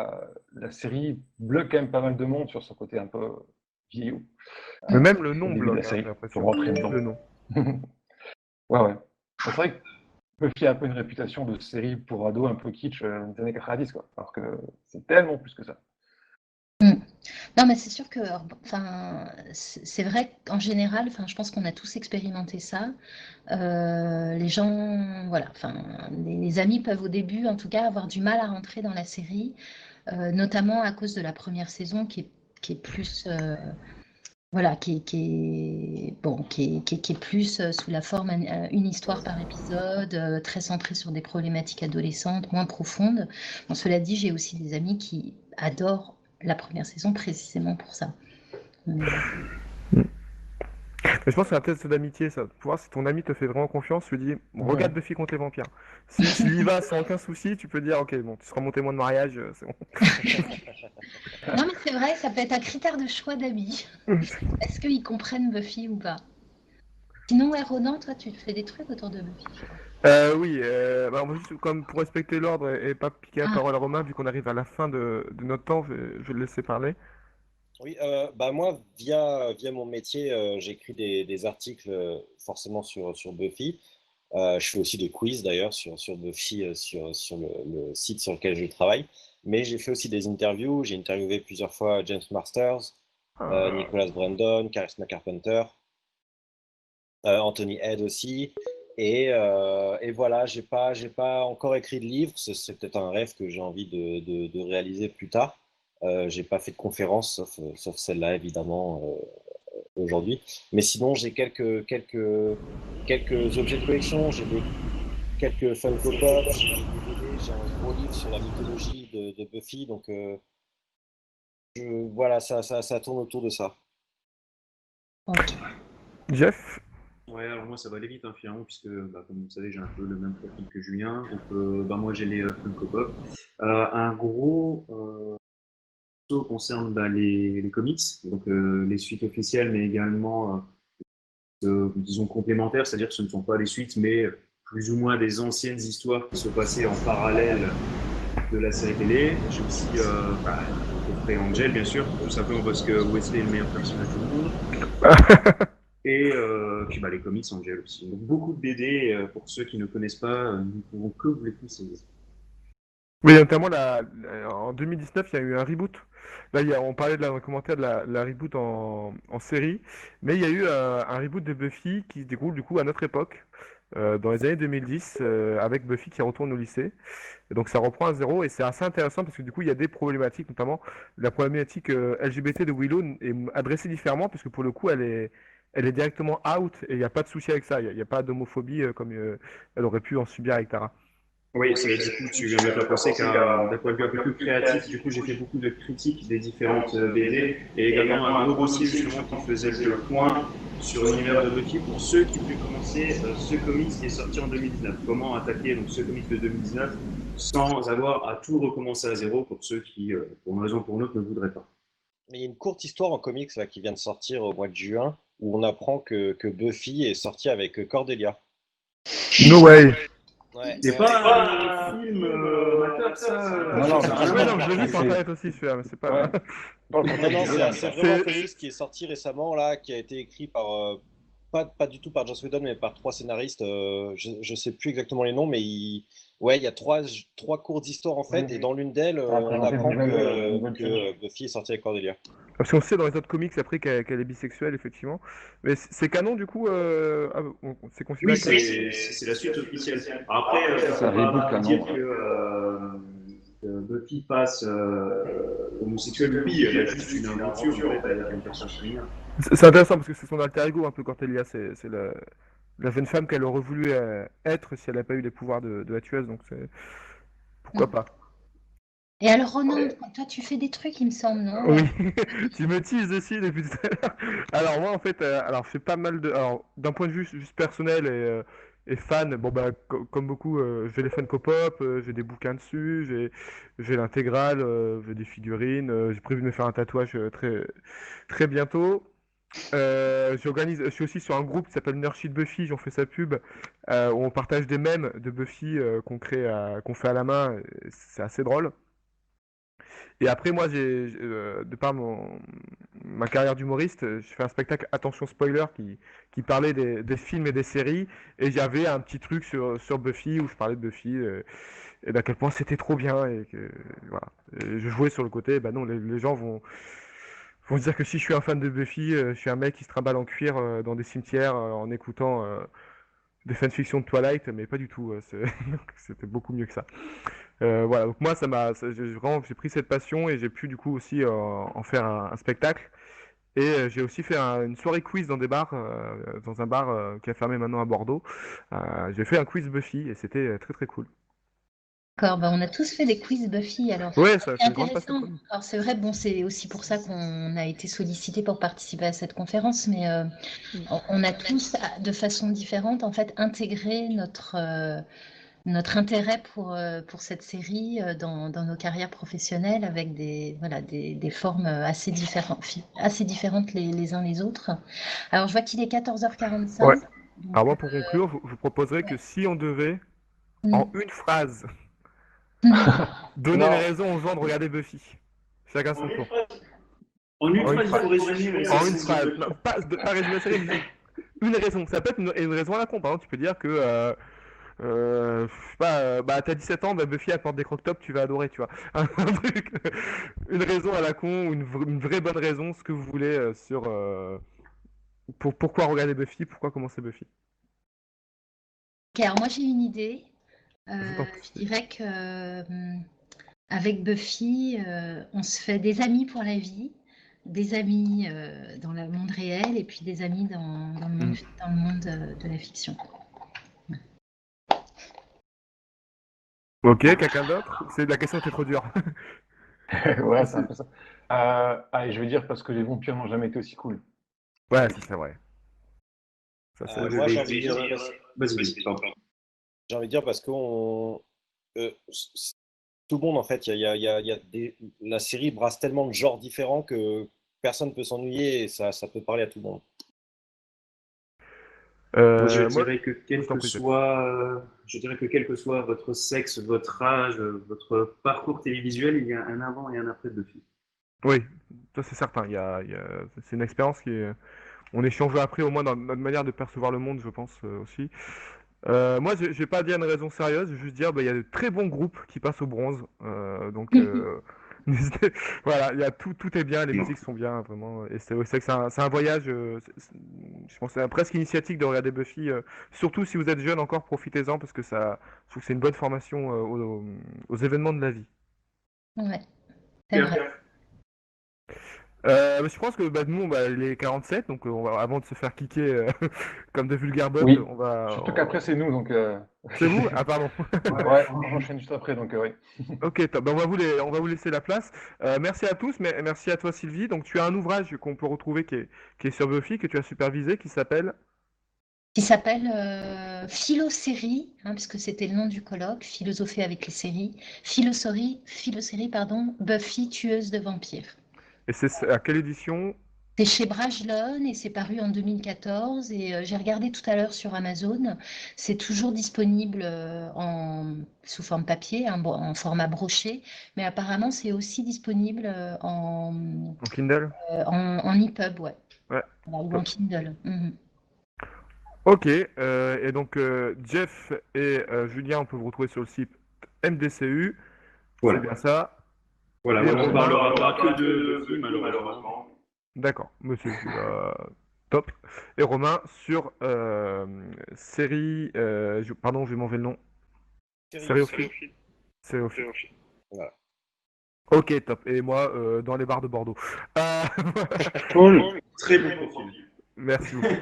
S2: la série bloque quand même pas mal de monde sur son côté un peu vieillot.
S1: Mais même le
S2: Au
S1: nom
S2: début de la
S1: bloque, hein,
S2: série,
S1: j'ai
S2: pour
S1: l'impression.
S2: rentrer
S1: Juste
S2: dedans.
S1: le nom.
S2: Ouais. C'est vrai que Buffy a un peu une réputation de série pour ados un peu kitsch des années 90, quoi. Alors que c'est tellement plus que ça.
S3: Non, mais c'est sûr que, enfin, c'est vrai qu'en général, enfin, je pense qu'on a tous expérimenté ça. Les gens, voilà, enfin, les amis peuvent au début, en tout cas, avoir du mal à rentrer dans la série, notamment à cause de la première saison qui est plus, voilà, bon, qui est plus sous la forme une histoire par épisode, très centrée sur des problématiques adolescentes, moins profondes. Bon, cela dit, j'ai aussi des amis qui adorent la première saison précisément pour ça.
S1: Mais je pense que c'est un test d'amitié, ça. Pour voir si ton ami te fait vraiment confiance, tu lui dis, bon, regarde Buffy contre les vampires. S'il y va sans aucun souci, tu peux dire, ok, bon, tu seras mon témoin de mariage, c'est bon.
S3: Non, mais c'est vrai, ça peut être un critère de choix d'amis. Est-ce qu'ils comprennent Buffy ou pas? Sinon, ouais, Ronan, toi, tu fais des trucs autour de Buffy, je crois.
S1: Oui, bah, on va juste, comme pour respecter l'ordre et pas piquer la
S3: Ah,
S1: parole à Romain, vu qu'on arrive à la fin de notre temps, je vais le laisser parler.
S5: Oui, bah moi, via mon métier, j'écris des articles forcément sur Buffy. Je fais aussi des quiz d'ailleurs sur Buffy, sur le site sur lequel je travaille. Mais j'ai fait aussi des interviews. J'ai interviewé plusieurs fois James Marsters, Nicholas Brandon, Charisma Carpenter, Anthony Head aussi. Et voilà, j'ai pas encore écrit de livre. C'est peut-être un rêve que j'ai envie de réaliser plus tard. J'ai pas fait de conférence, sauf celle-là évidemment aujourd'hui. Mais sinon, j'ai quelques objets de collection. Quelques Funko Pop, j'ai des DVD, j'ai un gros livre sur la mythologie de Buffy. Donc voilà, ça tourne autour de ça.
S3: ok.
S1: Jeff?
S6: Ouais, alors moi ça va aller vite, hein, finalement, puisque bah, comme vous savez, j'ai un peu le même profil que Julien. Donc bah, moi j'ai les Funko Pop. Un gros saut concerne bah, les comics, donc les suites officielles, mais également disons complémentaires, c'est-à-dire que ce ne sont pas des suites, mais plus ou moins des anciennes histoires qui se passaient en parallèle de la série télé. J'ai aussi bah, le coffret Angel, bien sûr, tout simplement parce que Wesley est le meilleur personnage du monde. Et puis bah, les comics Angel aussi. Donc beaucoup de BD, pour ceux qui ne connaissent pas, nous ne pouvons que vous les conseiller.
S1: Oui, notamment en 2019, il y a eu un reboot Là, on parlait dans le commentaire de la reboot en série, mais il y a eu un reboot de Buffy qui se déroule du coup à notre époque, dans les années 2010, avec Buffy qui retourne au lycée. Et donc ça reprend à zéro et c'est assez intéressant parce que du coup il y a des problématiques, notamment la problématique LGBT de Willow est adressée différemment parce que pour le coup elle est directement out et il n'y a pas de souci avec ça, il y a pas d'homophobie comme elle aurait pu en subir avec Tara.
S6: Oui, c'est du coup, tu viens de me faire penser d'un point de vue un peu plus créatif, du coup, j'ai fait beaucoup de critiques des différentes BD et également un gros dossier justement qui faisait le point sur l'univers de Buffy pour ceux qui voulaient commencer ce comics qui est sorti en 2019. Comment attaquer donc ce comics de 2019 sans avoir à tout recommencer à zéro pour ceux qui, pour une raison ou pour une autre, ne voudraient pas.
S5: Mais il y a une courte histoire en comics là, qui vient de sortir au mois de juin où on apprend que Buffy est sortie avec Cordelia.
S1: No way.
S5: Ouais,
S6: C'est pas un film amateur, ça
S2: Non,
S1: Ouais, non, je l'ai vu sur
S2: c'est-
S1: internet aussi celui-là, mais c'est pas.
S2: Ouais. Dans le
S5: non,
S2: contexte
S5: non,
S2: du jeu,
S5: c'est
S2: en fait.
S5: vraiment un comics qui est sorti récemment là, qui a été écrit par pas du tout par Joss Whedon, mais par trois scénaristes. Je sais plus exactement les noms, mais ouais, il y a trois courtes histoires en fait, et dans l'une d'elles,
S2: Ça va
S5: on
S2: présenter
S5: apprend
S2: une bonne chose.
S5: que Buffy est sortie avec Cordelia.
S1: Parce qu'on sait dans les autres comics après qu'elle est bisexuelle, effectivement. Mais c'est canon, du coup, c'est considéré
S6: Oui,
S1: que...
S6: c'est la suite officielle. Après,
S2: C'est
S6: faut
S2: un reboot
S6: pas
S2: canon,
S6: dire
S2: quoi.
S6: que Buffy passe homosexuelle. Oui, elle a juste une aventure en fait, avec un personnage féminin.
S1: C'est intéressant parce que c'est son alter ego un peu Cordelia, c'est la jeune femme qu'elle aurait voulu être si elle n'a pas eu les pouvoirs de la tueuse, donc c'est... Pourquoi pas?
S3: Et alors, Ronan, toi, tu fais des trucs, il me semble, non?
S1: Oui, tu me teases aussi depuis tout à l'heure. Alors moi en fait, alors je fais pas mal de, alors d'un point de vue juste personnel et fan, bon bah comme beaucoup, j'ai les Funko Pop, j'ai des bouquins dessus, j'ai l'intégrale, j'ai des figurines, j'ai prévu de me faire un tatouage très bientôt. Je suis aussi sur un groupe qui s'appelle Nurshit Buffy, j'en fais sa pub, où on partage des mèmes de Buffy qu'on fait à la main, et c'est assez drôle. Et après, moi, de par ma carrière d'humoriste, je fais un spectacle Attention Spoiler qui parlait des films et des séries. Et j'avais un petit truc sur Buffy où je parlais de Buffy et d'à quel point c'était trop bien. Et que, voilà. Et je jouais sur le côté, bah non, les gens vont se dire que si je suis un fan de Buffy, je suis un mec qui se trimballe en cuir dans des cimetières en écoutant des fanfictions de Twilight, mais pas du tout. C'était beaucoup mieux que ça. Voilà, donc moi, j'ai pris cette passion et j'ai pu du coup aussi en faire un spectacle. Et j'ai aussi fait une soirée quiz dans des bars, dans un bar qui a fermé maintenant à Bordeaux. J'ai fait un quiz Buffy et c'était très très cool.
S3: D'accord, bah, on a tous fait des quiz Buffy, alors.
S1: Ouais,
S3: C'est
S1: c'est une grande passion
S3: intéressant.
S1: commune.
S3: Alors, c'est vrai, bon, c'est aussi pour ça qu'on a été sollicité pour participer à cette conférence, mais on a tous, de façon différente, en fait, intégré notre intérêt pour cette série dans nos carrières professionnelles avec voilà, des formes assez différentes les uns les autres. Alors, je vois qu'il est 14h45.
S1: Ouais.
S3: Donc,
S1: Alors moi, pour conclure, je vous proposerais que
S3: ouais.
S1: si on devait, en
S3: Mm.
S1: une phrase, donner les
S2: Non,
S1: raisons aux gens de regarder Buffy, chacun son tour.
S6: En une
S1: En une
S6: phrase, il
S1: phrase.
S6: faut résumer la
S1: En une
S6: saison
S1: phrase.
S6: de
S1: Non,
S6: Buffy.
S1: pas résumer la série, mais juste une raison. Ça peut être une raison à la con. Par exemple, tu peux dire que je sais pas, bah t'as 17 ans, bah Buffy apporte des croque-tops, tu vas adorer, tu vois. Un truc, une raison à la con, une vraie bonne raison, ce que vous voulez pourquoi regarder Buffy, pourquoi commencer Buffy.
S3: Ok, alors moi j'ai une idée.
S1: Je t'en
S3: Je
S1: prie.
S3: dirais que avec Buffy, on se fait des amis pour la vie, des amis dans le monde réel et puis des amis dans le monde de la fiction.
S1: Ok, quelqu'un d'autre? La question était trop dure.
S2: ouais, c'est un peu ça. Allez, je vais dire parce que les vampires n'ont jamais été aussi cool.
S1: Ouais, ça c'est vrai. Ça c'est
S5: Moi, j'ai
S6: Je
S5: envie
S6: vais
S5: de dire,
S6: dire, vas-y, pardon.
S5: j'ai envie de dire parce que tout le monde, en fait, la série brasse tellement de genres différents que personne ne peut s'ennuyer et ça peut parler à tout le monde.
S6: Moi, je
S1: Moi,
S6: dirais que
S1: je
S6: quel
S1: t'en
S6: que
S1: prie, Jacques.
S6: soit, je dirais que quel que soit votre sexe, votre âge, votre parcours télévisuel, il y a un avant et un après Buffy.
S1: Oui, ça c'est certain. C'est une expérience on échange après au moins dans notre manière de percevoir le monde, je pense aussi. Moi, je vais pas dire une raison sérieuse, je vais juste dire bah, il y a de très bons groupes qui passent au bronze. Donc Voilà, il y a tout est bien, les musiques sont bien, vraiment. Et c'est que c'est un voyage, je pense que c'est presque initiatique de regarder Buffy. Surtout si vous êtes jeune encore, profitez-en parce que je trouve que c'est une bonne formation aux événements de la vie.
S3: Ouais, c'est vrai.
S1: Je pense que nous, il est 47, donc avant de se faire kicker comme de vulgaires bots,
S2: Oui.
S1: on va.
S2: Surtout qu'après, c'est nous, donc.
S1: C'est vous? Ah, pardon.
S2: Ouais, j'enchaîne juste après, donc oui.
S1: Ok, top. Ben, on va vous laisser la place. Merci à tous, mais merci à toi Sylvie. Donc tu as un ouvrage qu'on peut retrouver qui est sur Buffy, que tu as supervisé, qui s'appelle.
S3: Qui s'appelle Philosérie, hein, puisque c'était le nom du colloque, philosopher avec les séries. Philosérie, pardon, Buffy, tueuse de vampires.
S1: Et c'est à quelle édition?
S3: C'est chez Brajlon et c'est paru en 2014. Et j'ai regardé tout à l'heure sur Amazon. C'est toujours disponible sous forme papier, hein, en format broché. Mais apparemment, c'est aussi disponible
S1: En Kindle?
S3: en EPUB, ouais.
S1: Ouais.
S3: Voilà, ou en
S1: Top.
S3: Kindle. Mhm.
S1: Ok, et donc Jeff et Julien, on peut vous retrouver sur le site MDCU.
S6: Voilà.
S1: C'est bien ça.
S6: Voilà,
S1: Et
S6: on ne
S1: Romain-
S6: parlera pas que de Buffy, malheureusement.
S1: D'accord, monsieur, top. Et Romain sur série, pardon, je vais m'enlever le nom. Sériophile. Sériophile.
S5: Voilà.
S1: Ok, top. Et moi, dans les bars de Bordeaux.
S6: Cool. Très bon profil.
S1: Merci beaucoup.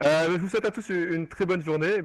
S1: Je vous souhaite à tous une très bonne journée.